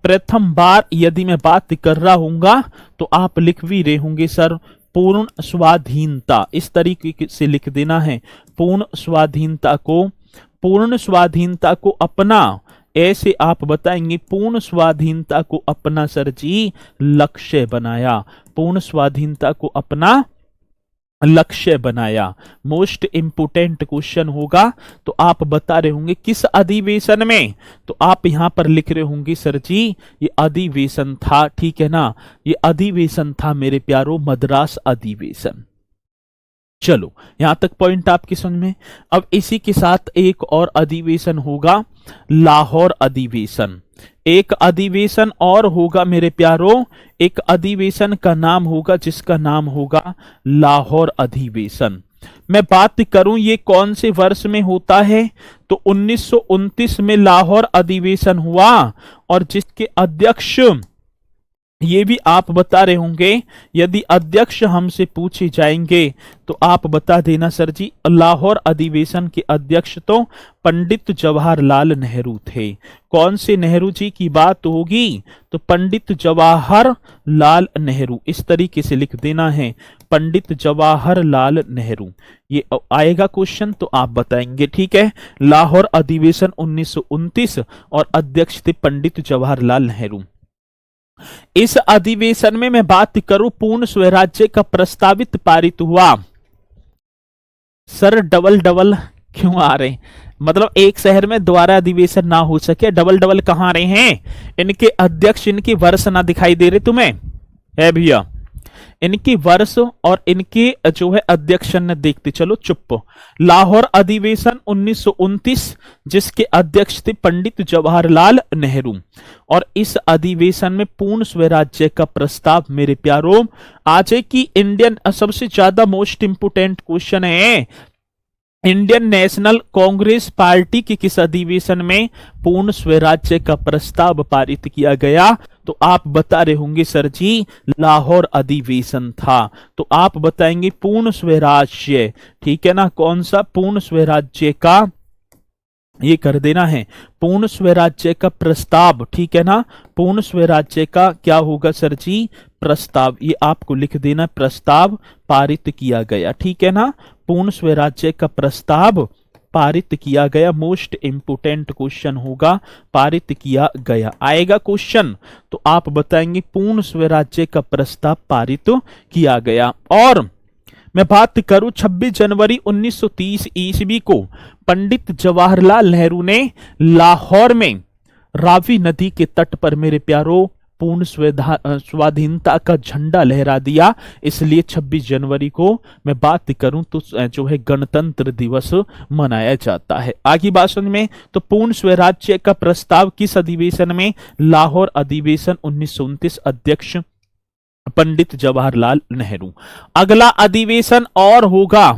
प्रथम बार यदि मैं बात कर रहा हूंगा तो आप लिख भी रहे होंगे सर पूर्ण स्वाधीनता, इस तरीके से लिख देना है, पूर्ण स्वाधीनता को, पूर्ण स्वाधीनता को अपना, ऐसे आप बताएंगे पूर्ण स्वाधीनता को अपना सर जी लक्ष्य बनाया, पूर्ण स्वाधीनता को अपना लक्ष्य बनाया। मोस्ट इंपोर्टेंट क्वेश्चन होगा, तो आप बता रहे होंगे किस अधिवेशन में, तो आप यहां पर लिख रहे होंगे सर जी ये अधिवेशन था, ठीक है ना, ये अधिवेशन था मेरे प्यारों मद्रास अधिवेशन। चलो यहां तक पॉइंट आपकी समझ में। अब इसी के साथ एक और अधिवेशन होगा, लाहौर अधिवेशन। एक अधिवेशन और होगा मेरे प्यारों, एक अधिवेशन का नाम होगा जिसका नाम होगा लाहौर अधिवेशन। मैं बात करूं ये कौन से वर्ष में होता है, तो 1929 में लाहौर अधिवेशन हुआ, और जिसके अध्यक्ष, ये भी आप बता रहे होंगे, यदि अध्यक्ष हमसे पूछे जाएंगे तो आप बता देना सर जी लाहौर अधिवेशन के अध्यक्ष तो पंडित जवाहरलाल नेहरू थे। कौन से नेहरू जी की बात होगी, तो पंडित जवाहरलाल नेहरू, इस तरीके से लिख देना है पंडित जवाहरलाल नेहरू। ये आएगा क्वेश्चन तो आप बताएंगे। ठीक है, लाहौर अधिवेशन 1929 और अध्यक्ष थे पंडित जवाहरलाल नेहरू। इस अधिवेशन में मैं बात करूं पूर्ण स्वराज्य का प्रस्तावित पारित हुआ। सर डबल डबल क्यों आ रहे, मतलब एक शहर में दोबारा अधिवेशन ना हो सके, डबल डबल कहां आ रहे हैं, इनके अध्यक्ष, इनकी वर्ष ना दिखाई दे रहे तुम्हें है भैया, इनकी वर्ष और इनके जो है अध्यक्ष ने देखते चलो चुप। लाहौर अधिवेशन 1929 जिसके अध्यक्ष थे पंडित जवाहरलाल नेहरू, और इस अधिवेशन में पूर्ण स्वराज्य का प्रस्ताव मेरे प्यारों आज की इंडियन, सबसे ज्यादा मोस्ट इंपोर्टेंट क्वेश्चन है, इंडियन नेशनल कांग्रेस पार्टी के किस अधिवेशन में पूर्ण स्वराज्य का प्रस्ताव पारित किया गया, तो आप बता रहे होंगे सर जी लाहौर अधिवेशन था। तो आप बताएंगे पूर्ण स्वराज्य, ठीक है ना, कौन सा पूर्ण स्वराज्य का, ये कर देना है पूर्ण स्वराज्य का प्रस्ताव, ठीक है ना, पूर्ण स्वराज्य का क्या होगा सर जी प्रस्ताव, ये आपको लिख देना प्रस्ताव पारित किया गया, ठीक है ना, पूर्ण स्वराज्य का प्रस्ताव पारित किया गया। मोस्ट इंपोर्टेंट क्वेश्चन होगा, पारित किया गया आएगा क्वेश्चन, तो आप बताएंगे पूर्ण स्वराज्य का प्रस्ताव पारित किया गया। और मैं बात करूं 26 जनवरी 1930 ईस्वी को पंडित जवाहरलाल नेहरू ने लाहौर में रावी नदी के तट पर मेरे प्यारों पूर्ण स्वाधीनता का झंडा लहरा दिया, इसलिए 26 जनवरी को मैं बात करूं तो जो है गणतंत्र दिवस मनाया जाता है। आगे बात समझ में, तो पूर्ण स्वराज्य का प्रस्ताव किस अधिवेशन में, लाहौर अधिवेशन 1929, अध्यक्ष पंडित जवाहरलाल नेहरू। अगला अधिवेशन और होगा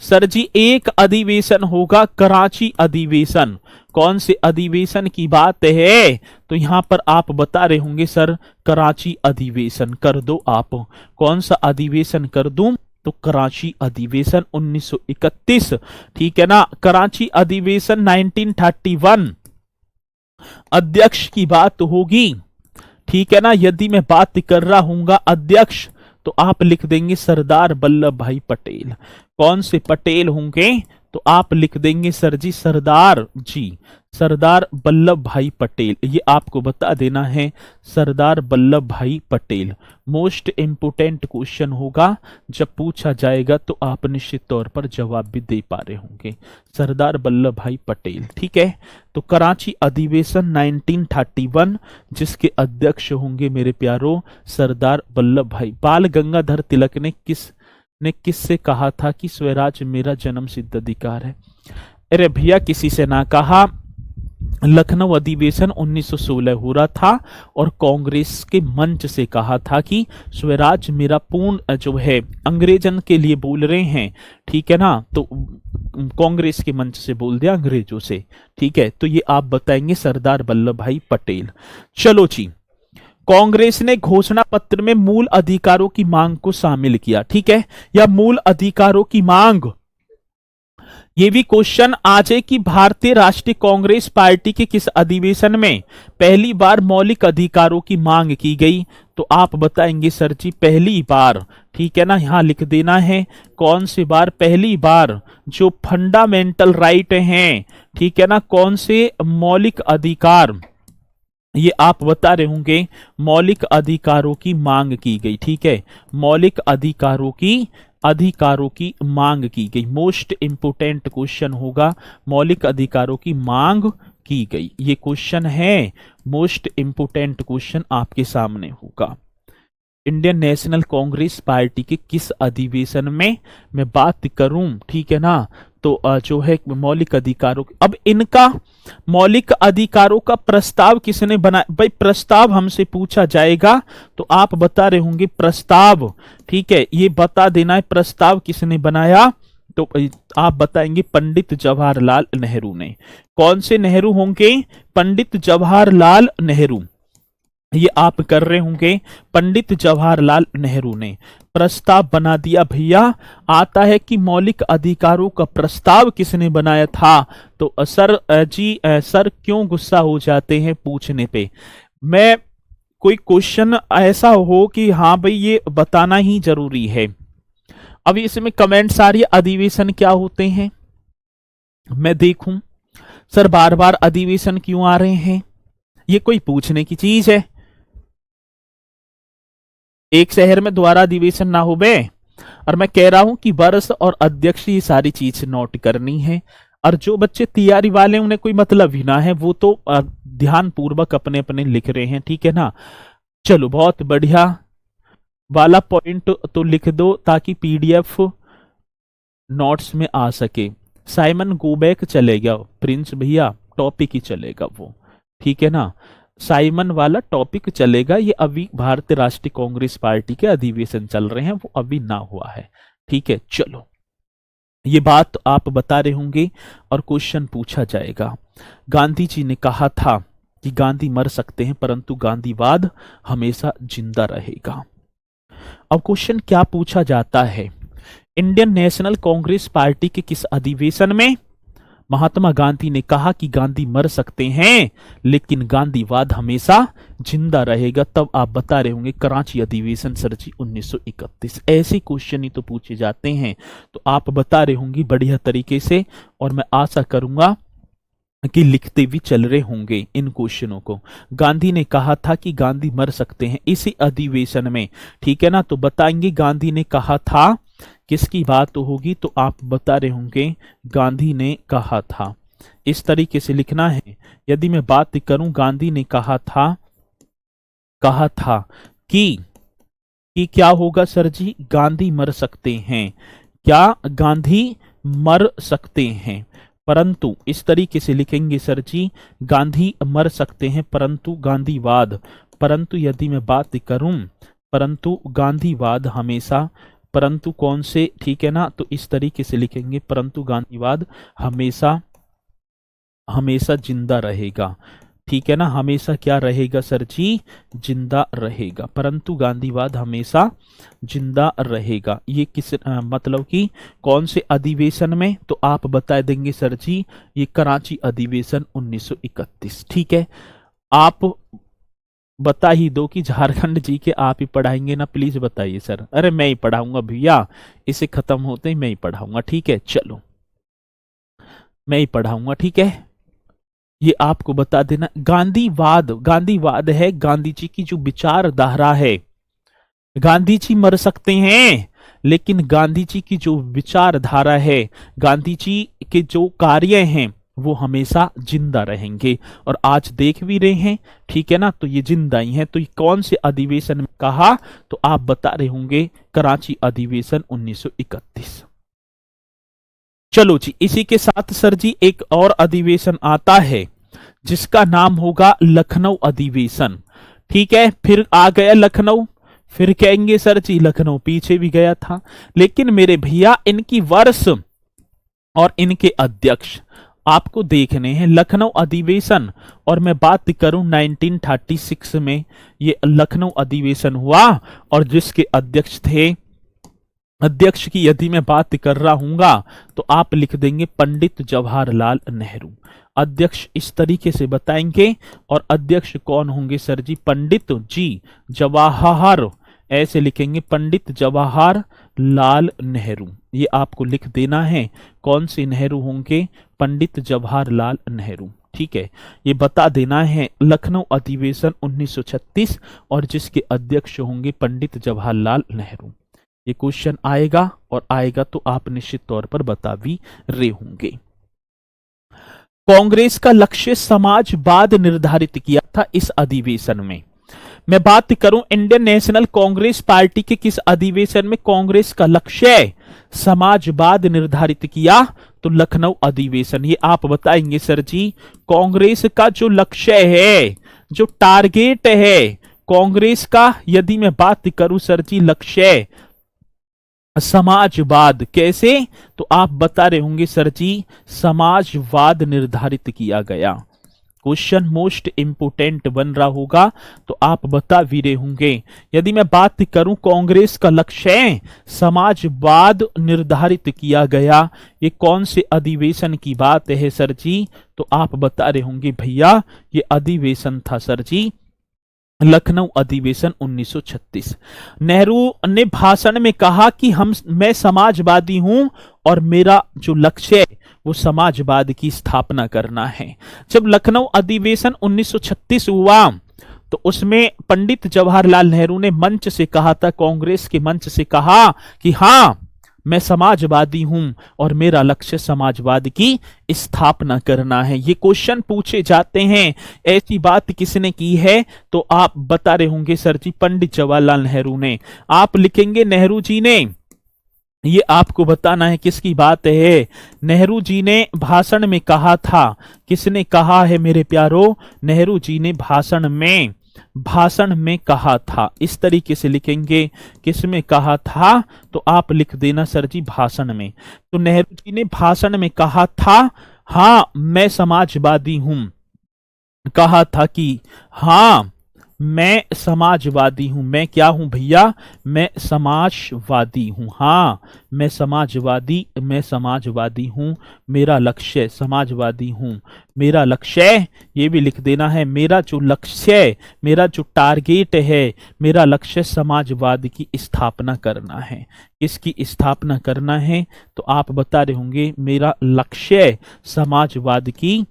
सर जी, एक अधिवेशन होगा कराची अधिवेशन। कौन से अधिवेशन की बात है, तो यहां पर आप बता रहे होंगे सर कराची अधिवेशन कर दो आप, कौन सा अधिवेशन कर दूं, तो कराची अधिवेशन 1931, ठीक है ना, कराची अधिवेशन 1931 अध्यक्ष की बात होगी, ठीक है ना। यदि मैं बात कर रहा हूंगा अध्यक्ष, तो आप लिख देंगे सरदार वल्लभ भाई पटेल। कौन से पटेल होंगे, तो आप लिख देंगे सर जी सरदार जी, सरदार वल्लभ भाई पटेल। ये आपको बता देना है, सरदार वल्लभ भाई पटेल। मोस्ट इंपोर्टेंट क्वेश्चन होगा, जब पूछा जाएगा तो आप निश्चित तौर पर जवाब भी दे पा रहे होंगे। सरदार वल्लभ भाई पटेल, ठीक है। तो कराची अधिवेशन 1931, जिसके अध्यक्ष होंगे मेरे प्यारो सरदार वल्लभ भाई। बाल गंगाधर तिलक ने किससे कहा था कि स्वराज मेरा जन्म सिद्ध अधिकार है? अरे भैया, किसी से ना कहा। लखनऊ अधिवेशन 1916 हो रहा था और कांग्रेस के मंच से कहा था कि स्वराज मेरा पूर्ण जो है, अंग्रेजन के लिए बोल रहे हैं, ठीक है ना। तो कांग्रेस के मंच से बोल दिया अंग्रेजों से, ठीक है। तो ये आप बताएंगे सरदार वल्लभ भाई पटेल। चलो जी, कांग्रेस ने घोषणा पत्र में मूल अधिकारों की मांग को शामिल किया, ठीक है, या मूल अधिकारों की मांग। ये भी क्वेश्चन आ जाए कि भारतीय राष्ट्रीय कांग्रेस पार्टी के किस अधिवेशन में पहली बार मौलिक अधिकारों की मांग की गई, तो आप बताएंगे सर जी पहली बार, ठीक है ना। यहां लिख देना है कौन सी बार, पहली बार जो फंडामेंटल राइट हैं, ठीक है ना, कौन से मौलिक अधिकार, ये आप बता रहे होंगे, मौलिक अधिकारों की मांग की गई, ठीक है। मौलिक अधिकारों की मांग की गई। मोस्ट इंपोर्टेंट क्वेश्चन होगा, मौलिक अधिकारों की मांग की गई। ये क्वेश्चन है, मोस्ट इंपोर्टेंट क्वेश्चन आपके सामने होगा। इंडियन नेशनल कांग्रेस पार्टी के किस अधिवेशन में मैं बात करूं, ठीक है ना, तो जो है मौलिक अधिकारों, अब इनका मौलिक अधिकारों का प्रस्ताव किसने बनाया? भाई प्रस्ताव हमसे पूछा जाएगा तो आप बता रहे होंगे प्रस्ताव, ठीक है, ये बता देना है प्रस्ताव किसने बनाया, तो आप बताएंगे पंडित जवाहरलाल नेहरू ने। कौन से नेहरू होंगे? पंडित जवाहरलाल नेहरू। ये आप कर रहे होंगे, पंडित जवाहरलाल नेहरू ने प्रस्ताव बना दिया। भैया आता है कि मौलिक अधिकारों का प्रस्ताव किसने बनाया था, तो सर जी सर क्यों गुस्सा हो जाते हैं पूछने पे? मैं कोई क्वेश्चन ऐसा हो कि हाँ भाई ये बताना ही जरूरी है। अभी इसमें कमेंट्स आ रही है, अधिवेशन क्या होते हैं, मैं देखूं सर बार बार अधिवेशन क्यों आ रहे हैं, ये कोई पूछने की चीज है? एक शहर में द्वारा अधिवेशन ना हो बे। और मैं कह रहा हूं कि वर्ष और अध्यक्ष ये सारी चीज नोट करनी है, और जो बच्चे तैयारी वाले उन्हें कोई मतलब ही ना है, वो तो ध्यान पूर्वक अपने अपने लिख रहे हैं, ठीक है ना। चलो बहुत बढ़िया वाला पॉइंट तो लिख दो ताकि पीडीएफ नोट्स में आ सके। साइमन गोबैक चलेगा, प्रिंस भैया टॉपिक ही चलेगा वो, ठीक है ना, साइमन वाला टॉपिक चलेगा। ये अभी भारतीय राष्ट्रीय कांग्रेस पार्टी के अधिवेशन चल रहे हैं, वो अभी ना हुआ है, ठीक है। चलो ये बात आप बता रहे होंगे और क्वेश्चन पूछा जाएगा। गांधी जी ने कहा था कि गांधी मर सकते हैं परंतु गांधीवाद हमेशा जिंदा रहेगा। अब क्वेश्चन क्या पूछा जाता है, इंडियन नेशनल कांग्रेस पार्टी के किस अधिवेशन में महात्मा गांधी ने कहा कि गांधी मर सकते हैं लेकिन गांधीवाद हमेशा जिंदा रहेगा? तब आप बता रहे होंगे कराची अधिवेशन सर जी 1931। ऐसे क्वेश्चन ही तो पूछे जाते हैं, तो आप बता रहे होंगे बढ़िया तरीके से, और मैं आशा करूंगा कि लिखते भी चल रहे होंगे इन क्वेश्चनों को। गांधी ने कहा था कि गांधी मर सकते हैं इसी अधिवेशन में, ठीक है ना, तो बताएंगे गांधी ने कहा था, किसकी बात तो होगी, तो आप बता रहे होंगे गांधी ने कहा था। इस तरीके से लिखना है। यदि मैं बात करूं, गांधी ने कहा था कि क्या होगा सर जी, गांधी मर सकते हैं, क्या गांधी मर सकते हैं, परंतु इस तरीके से लिखेंगे सर जी, गांधी मर सकते हैं परंतु गांधीवाद, परंतु यदि मैं बात करूं, परंतु गांधीवाद हमेशा, परंतु कौन से, ठीक है ना, तो इस तरीके से लिखेंगे परंतु गांधीवाद हमेशा हमेशा जिंदा रहेगा, ठीक है ना, हमेशा क्या रहेगा सर जी, जिंदा रहेगा, परंतु गांधीवाद हमेशा जिंदा रहेगा। ये किस मतलब कि कौन से अधिवेशन में, तो आप बता देंगे सर जी ये कराची अधिवेशन 1931। ठीक है, आप बता ही दो कि झारखंड जी के आप ही पढ़ाएंगे ना, प्लीज बताइए सर। अरे मैं ही पढ़ाऊंगा भैया, इसे खत्म होते ही मैं ही पढ़ाऊंगा। ठीक है, चलो मैं ही पढ़ाऊंगा। ठीक है, ये आपको बता देना। गांधीवाद, गांधीवाद है गांधी जी की जो विचारधारा है। गांधी जी मर सकते हैं, लेकिन गांधी जी की जो विचारधारा है, गांधी जी के जो कार्य हैं, वो हमेशा जिंदा रहेंगे। और आज देख भी रहे हैं, ठीक है ना, तो ये जिंदा ही हैं। तो ये कौन से अधिवेशन में कहा, तो आप बता रहे होंगे कराची अधिवेशन 1931। चलो जी, इसी के साथ सर जी एक और अधिवेशन आता है जिसका नाम होगा लखनऊ अधिवेशन। ठीक है, फिर आ गया लखनऊ, फिर कहेंगे सर जी लखनऊ पीछे भी गया था, लेकिन मेरे भैया इनकी वर्ष और इनके अध्यक्ष आपको देखने हैं। लखनऊ अधिवेशन, और मैं बात करूं 1936 में ये लखनऊ अधिवेशन हुआ, और जिसके अध्यक्ष थे, अध्यक्ष की यदि मैं बात कर रहा हूंगा तो आप लिख देंगे पंडित जवाहरलाल नेहरू। अध्यक्ष इस तरीके से बताएंगे, और अध्यक्ष कौन होंगे सर जी, पंडित जी जवाहर, ऐसे लिखेंगे पंडित जवाहर लाल नेहरू। ये आपको लिख देना है, कौन से नेहरू होंगे, पंडित जवाहरलाल नेहरू। ठीक है, ये बता देना है लखनऊ अधिवेशन 1936, और जिसके अध्यक्ष होंगे पंडित जवाहरलाल नेहरू। ये क्वेश्चन आएगा, और आएगा तो आप निश्चित तौर पर बता भी रहे होंगे। कांग्रेस का लक्ष्य समाजवाद निर्धारित किया था इस अधिवेशन में। मैं बात करूं इंडियन नेशनल कांग्रेस पार्टी के किस अधिवेशन में कांग्रेस का लक्ष्य समाजवाद निर्धारित किया, तो लखनऊ अधिवेशन। ये आप बताएंगे सर जी, कांग्रेस का जो लक्ष्य है, जो टारगेट है कांग्रेस का, यदि मैं बात करूं सर जी लक्ष्य समाजवाद, कैसे, तो आप बता रहे होंगे सर जी समाजवाद निर्धारित किया गया। क्वेश्चन मोस्ट इंपोर्टेंट बन रहा होगा, तो आप बता भी रहे होंगे। यदि मैं बात करूं कांग्रेस का लक्ष्य समाजवाद निर्धारित किया गया, ये कौन से अधिवेशन की बात है सर जी, तो आप बता रहे होंगे भैया ये अधिवेशन था सर जी लखनऊ अधिवेशन 1936। नेहरू ने भाषण में कहा कि मैं समाजवादी हूं, और मेरा जो लक्ष्य है वो समाजवाद की स्थापना करना है। जब लखनऊ अधिवेशन 1936 हुआ, तो उसमें पंडित जवाहरलाल नेहरू ने मंच से कहा था, कांग्रेस के मंच से कहा कि हां मैं समाजवादी हूं, और मेरा लक्ष्य समाजवाद की स्थापना करना है। ये क्वेश्चन पूछे जाते हैं, ऐसी बात किसने की है, तो आप बता रहे होंगे सर जी पंडित जवाहरलाल नेहरू ने। आप लिखेंगे नेहरू जी ने, ये आपको बताना है किसकी बात है। नेहरू जी ने भाषण में कहा था, किसने कहा है मेरे प्यारो, नेहरू जी ने भाषण में कहा था। इस तरीके से लिखेंगे, किस में कहा था, तो आप लिख देना सर जी भाषण में। तो नेहरू जी ने भाषण में कहा था, हां मैं समाजवादी हूं, कहा था कि हां मैं समाजवादी हूं। मैं क्या हूं भैया, मैं समाजवादी हूं। हां मैं समाजवादी हूं, मेरा लक्ष्य समाजवादी हूं, मेरा लक्ष्य, ये भी लिख देना है, मेरा जो लक्ष्य, मेरा जो टारगेट है, मेरा लक्ष्य समाजवाद की स्थापना करना है। इसकी स्थापना करना है, तो आप बता रहे होंगे मेरा लक्ष्य समाजवाद की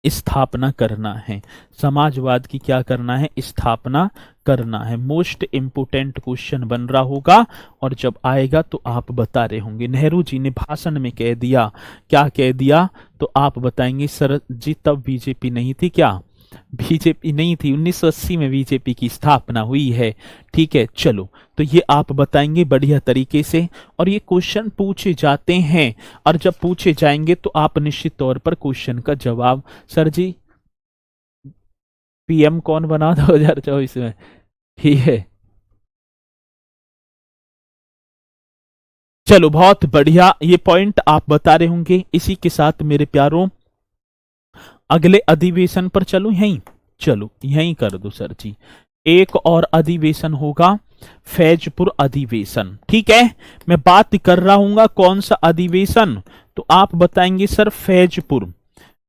स्थापना करना है। समाजवाद की क्या करना है, स्थापना करना है। मोस्ट इंपोर्टेंट क्वेश्चन बन रहा होगा, और जब आएगा तो आप बता रहे होंगे। नेहरू जी ने भाषण में कह दिया, क्या कह दिया, तो आप बताएंगे सर जी तब बीजेपी नहीं थी क्या, बीजेपी नहीं थी, 1980 में बीजेपी की स्थापना हुई है। ठीक है, चलो तो ये आप बताएंगे बढ़िया तरीके से, और ये क्वेश्चन पूछे जाते हैं, और जब पूछे जाएंगे तो आप निश्चित तौर पर क्वेश्चन का जवाब, सर जी पीएम कौन बना 2024 में, ठीक है चलो बहुत बढ़िया, ये पॉइंट आप बता रहे होंगे। इसी के साथ मेरे प्यारों अगले अधिवेशन पर चलो यहीं, चलो यहीं कर दो सर जी। एक और अधिवेशन होगा फैजपुर अधिवेशन, ठीक है। मैं बात कर रहा हूं कौन सा अधिवेशन, तो आप बताएंगे सर फैजपुर।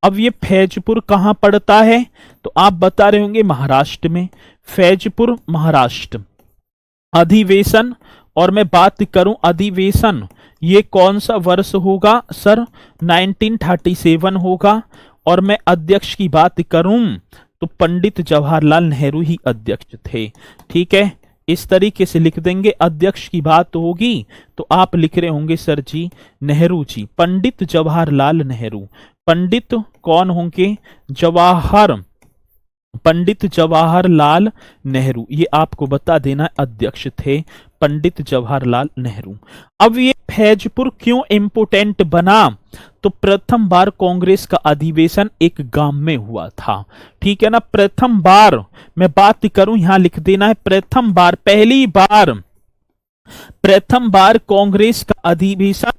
अब ये फैजपुर कहां पड़ता है, तो आप बता रहे होंगे महाराष्ट्र में, फैजपुर महाराष्ट्र अधिवेशन। और मैं बात करूं अधिवेशन ये कौन सा वर्ष होगा सर, 1937 होगा। और मैं अध्यक्ष की बात करूं तो पंडित जवाहरलाल नेहरू ही अध्यक्ष थे, ठीक है। इस तरीके से लिख देंगे, अध्यक्ष की बात होगी तो आप लिख रहे होंगे सर जी नेहरू जी, पंडित जवाहरलाल नेहरू। पंडित कौन होंगे, पंडित जवाहरलाल नेहरू, ये आपको बता देना अध्यक्ष थे पंडित जवाहरलाल नेहरू। अब ये फैजपुर क्यों इंपोर्टेंट बना, तो प्रथम बार कांग्रेस का अधिवेशन एक गांव में हुआ था, ठीक है ना। प्रथम बार मैं बात करूं, यहां लिख देना है प्रथम बार, प्रथम बार कांग्रेस का अधिवेशन,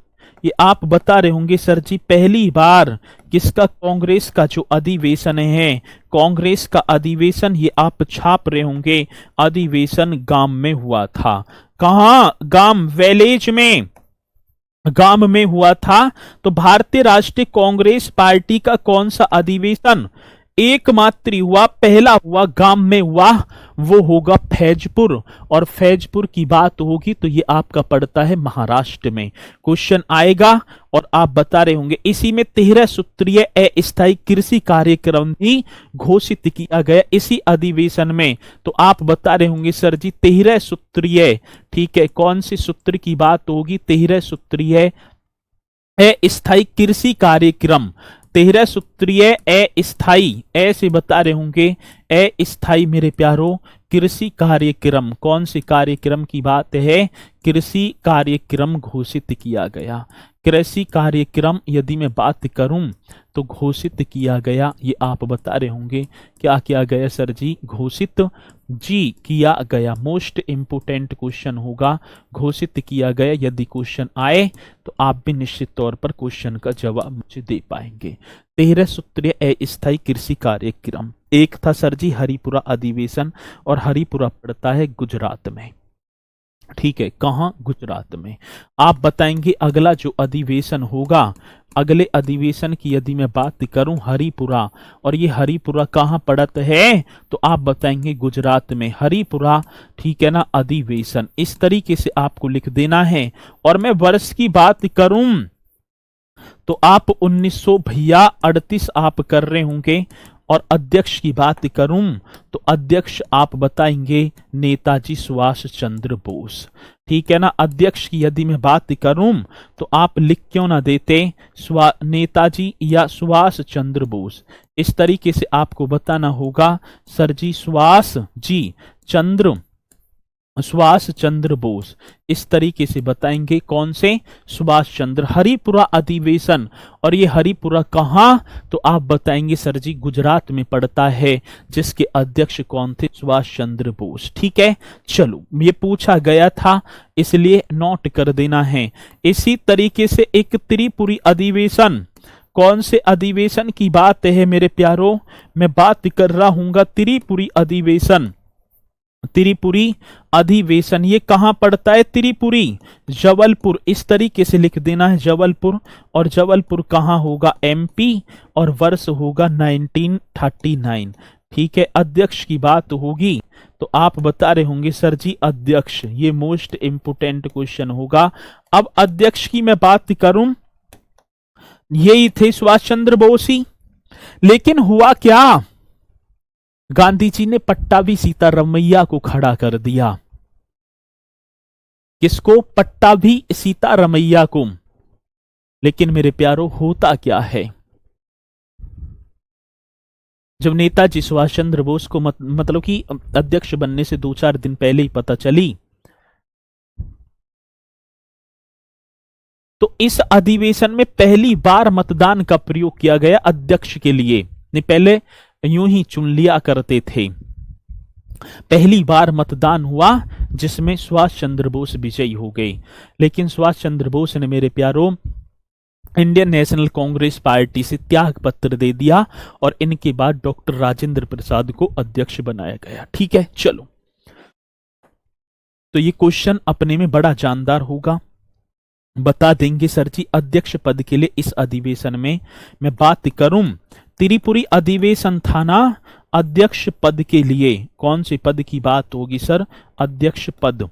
ये आप बता रहे होंगे सर जी पहली बार किसका, कांग्रेस का जो अधिवेशन है, कांग्रेस का अधिवेशन, ये आप छाप रहे होंगे अधिवेशन गांव में हुआ था। कहां, गांव, विलेज में, गांव में हुआ था। तो भारतीय राष्ट्रीय कांग्रेस पार्टी का कौन सा अधिवेशन एकमात्र हुआ, पहला हुआ, गांव में हुआ, वो होगा फैजपुर। और फैजपुर की बात होगी तो ये आपका पड़ता है महाराष्ट्र में, क्वेश्चन आएगा। और आप बता रहे होंगे इसी में 13 सूत्रीय अस्थायी कृषि कार्यक्रम भी घोषित किया गया इसी अधिवेशन में। तो आप बता रहे होंगे सर जी 13 सूत्रीय, ठीक है, कौन सी सूत्र की बात होगी, 13 सूत्रीय अस्थायी कृषि कार्यक्रम, 13 सूत्रीय अस्थायी, ऐसे बता रहे होंगे अस्थायी मेरे प्यारो कृषि कार्यक्रम, कौन से कार्यक्रम की बात है, कृषि कार्यक्रम घोषित किया गया। कृषि कार्यक्रम यदि मैं बात करूं तो घोषित किया गया, ये आप बता रहे होंगे क्या किया गया सर जी, घोषित जी किया गया। मोस्ट इंपोर्टेंट क्वेश्चन होगा, घोषित किया गया। यदि क्वेश्चन आए तो आप भी निश्चित तौर पर क्वेश्चन का जवाब मुझे दे पाएंगे। 13 सूत्रीय अस्थायी कृषि कार्यक्रम, एक था सर जी हरिपुरा अधिवेशन, और हरिपुरा पड़ता है गुजरात में, ठीक है, कहां, गुजरात में। आप बताएंगे अगला जो अधिवेशन होगा, अगले अधिवेशन की यदि मैं बात करूं हरिपुरा, और ये हरिपुरा कहां पड़त है, तो आप बताएंगे गुजरात में हरिपुरा, ठीक है ना, अधिवेशन। इस तरीके से आपको लिख देना है। और मैं वर्ष की बात करूं तो आप 1938 आप कर रहे होंगे। और अध्यक्ष की बात करूं तो अध्यक्ष आप बताएंगे नेताजी सुभाष चंद्र बोस, ठीक है ना। अध्यक्ष की यदि मैं बात करूं तो आप लिख क्यों ना देते नेताजी या सुभाष चंद्र बोस, इस तरीके से आपको बताना होगा सर जी सुभाष चंद्र बोस, इस तरीके से बताएंगे कौन से, सुभाष चंद्र। हरिपुरा अधिवेशन, और ये हरिपुरा कहां, तो आप बताएंगे सर जी गुजरात में पड़ता है, जिसके अध्यक्ष कौन थे, सुभाष चंद्र बोस, ठीक है। चलो ये पूछा गया था इसलिए नोट कर देना है। इसी तरीके से एक त्रिपुरी अधिवेशन, कौन से अधिवेशन की बात है मेरे प्यारो, मैं बात कर रहा हूंगा त्रिपुरी अधिवेशन। त्रिपुरी अधिवेशन ये कहां पड़ता है, त्रिपुरी जबलपुर, इस तरीके से लिख देना है जबलपुर। और जबलपुर कहां होगा, एमपी, और वर्ष होगा 1939, ठीक है। अध्यक्ष की बात होगी तो आप बता रहे होंगे सर जी अध्यक्ष, ये मोस्ट इंपोर्टेंट क्वेश्चन होगा। अब अध्यक्ष की मैं बात करूं, यही थे सुभाष चंद्र बोस ही, लेकिन हुआ क्या, गांधी जी ने पट्टाभी सीतारमैया को खड़ा कर दिया। किसको, पट्टाभी सीतारमैया को। लेकिन मेरे प्यारो होता क्या है, जब नेताजी सुभाष चंद्र बोस को मतलब कि अध्यक्ष बनने से 2-4 दिन पहले ही पता चली, तो इस अधिवेशन में पहली बार मतदान का प्रयोग किया गया अध्यक्ष के लिए। नहीं, पहले यूं ही चुन लिया करते थे, पहली बार मतदान हुआ जिसमें सुभाष चंद्र बोस विजयी हो गए। लेकिन सुभाष चंद्र बोस ने मेरे प्यारों इंडियन नेशनल कांग्रेस पार्टी से त्याग पत्र दे दिया और इनके बाद डॉक्टर राजेंद्र प्रसाद को अध्यक्ष बनाया गया। ठीक है, चलो, तो ये क्वेश्चन अपने में बड़ा जानदार होगा। बता देंगे सर जी अध्यक्ष पद के लिए इस अधिवेशन में मैं बात करूं, त्रिपुरी अधिवेशन था ना, अध्यक्ष पद के लिए कौन से पद की बात होगी सर? अध्यक्ष पद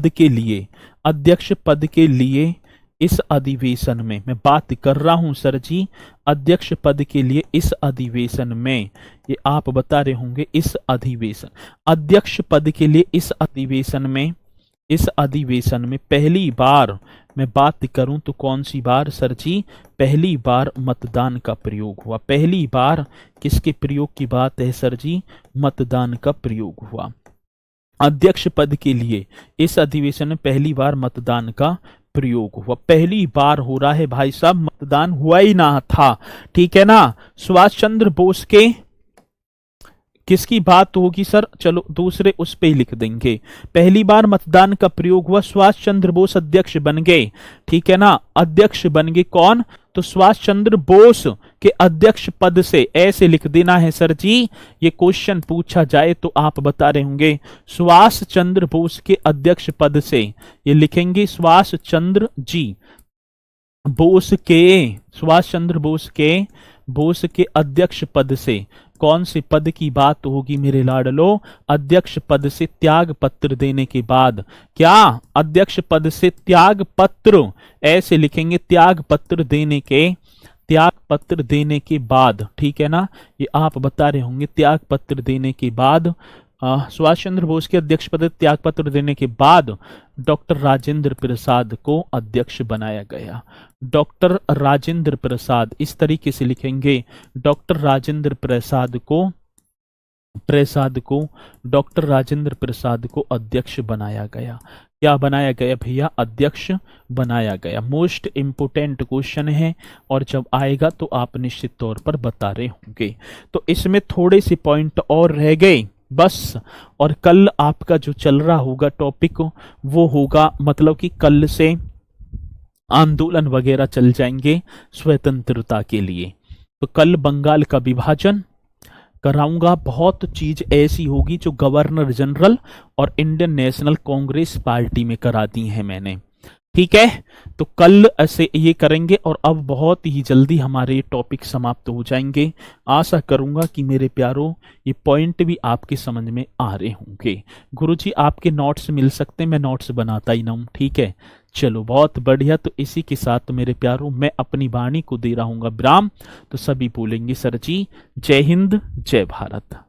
के लिए, अध्यक्ष पद के लिए इस अधिवेशन में मैं बात कर रहा हूं सर जी, अध्यक्ष पद के लिए इस अधिवेशन में, ये आप बता रहे होंगे इस अधिवेशन, अध्यक्ष पद के लिए इस अधिवेशन में पहली बार मैं बात करूं तो कौन सी बार सर जी? पहली बार मतदान का प्रयोग हुआ। पहली बार किसके प्रयोग की बात है सर जी? मतदान का प्रयोग हुआ। अध्यक्ष पद के लिए इस अधिवेशन में पहली बार मतदान का प्रयोग हुआ। पहली बार हो रहा है भाई साहब, मतदान हुआ ही ना था। ठीक है ना? सुभाष चंद्र बोस के किसकी बात होगी सर? चलो दूसरे उस पे ही लिख देंगे। पहली बार मतदान का प्रयोग हुआ, सुभाष चंद्र बोस अध्यक्ष बन गए। ठीक है ना? अध्यक्ष बन गए कौन? तो सुभाष चंद्र बोस के अध्यक्ष पद से, ऐसे लिख देना है सर जी। ये क्वेश्चन पूछा जाए तो आप बता रहे होंगे सुभाष चंद्र बोस के अध्यक्ष पद से, ये लिखेंगे सुभाष चंद्र जी बोस के, सुभाष चंद्र बोस के अध्यक्ष पद से कौन से पद की बात होगी मेरे लाडलो? अध्यक्ष पद से त्याग पत्र देने के बाद। क्या? अध्यक्ष पद से त्याग पत्र, ऐसे लिखेंगे त्याग पत्र देने के बाद। ठीक है ना? ये आप बता रहे होंगे त्याग पत्र देने के बाद, सुभाष चंद्र बोस के अध्यक्ष पद त्याग पत्र देने के बाद डॉक्टर राजेंद्र प्रसाद को अध्यक्ष बनाया गया। डॉक्टर राजेंद्र प्रसाद, इस तरीके से लिखेंगे, डॉक्टर राजेंद्र प्रसाद को अध्यक्ष बनाया गया। क्या बनाया गया भैया? अध्यक्ष बनाया गया। मोस्ट इंपोर्टेंट क्वेश्चन है और जब आएगा तो आप निश्चित तौर पर बता रहे होंगे। तो इसमें थोड़े से पॉइंट और रह गए बस, और कल आपका जो चल रहा होगा टॉपिक वो होगा, मतलब कि कल से आंदोलन वगैरह चल जाएंगे स्वतंत्रता के लिए। तो कल बंगाल का विभाजन कराऊंगा, बहुत चीज ऐसी होगी जो गवर्नर जनरल और इंडियन नेशनल कांग्रेस पार्टी में करा दी है मैंने। ठीक है, तो कल ऐसे ये करेंगे और अब बहुत ही जल्दी हमारे टॉपिक समाप्त हो जाएंगे। आशा करूंगा कि मेरे प्यारों ये पॉइंट भी आपके समझ में आ रहे होंगे। गुरुजी आपके नोट्स मिल सकते हैं, मैं नोट्स बनाता ही ना हूं। ठीक है, चलो बहुत बढ़िया। तो इसी के साथ मेरे प्यारों मैं अपनी वाणी को दे रहा हूँ विराम। तो सभी बोलेंगे सर जी जय हिंद जय भारत।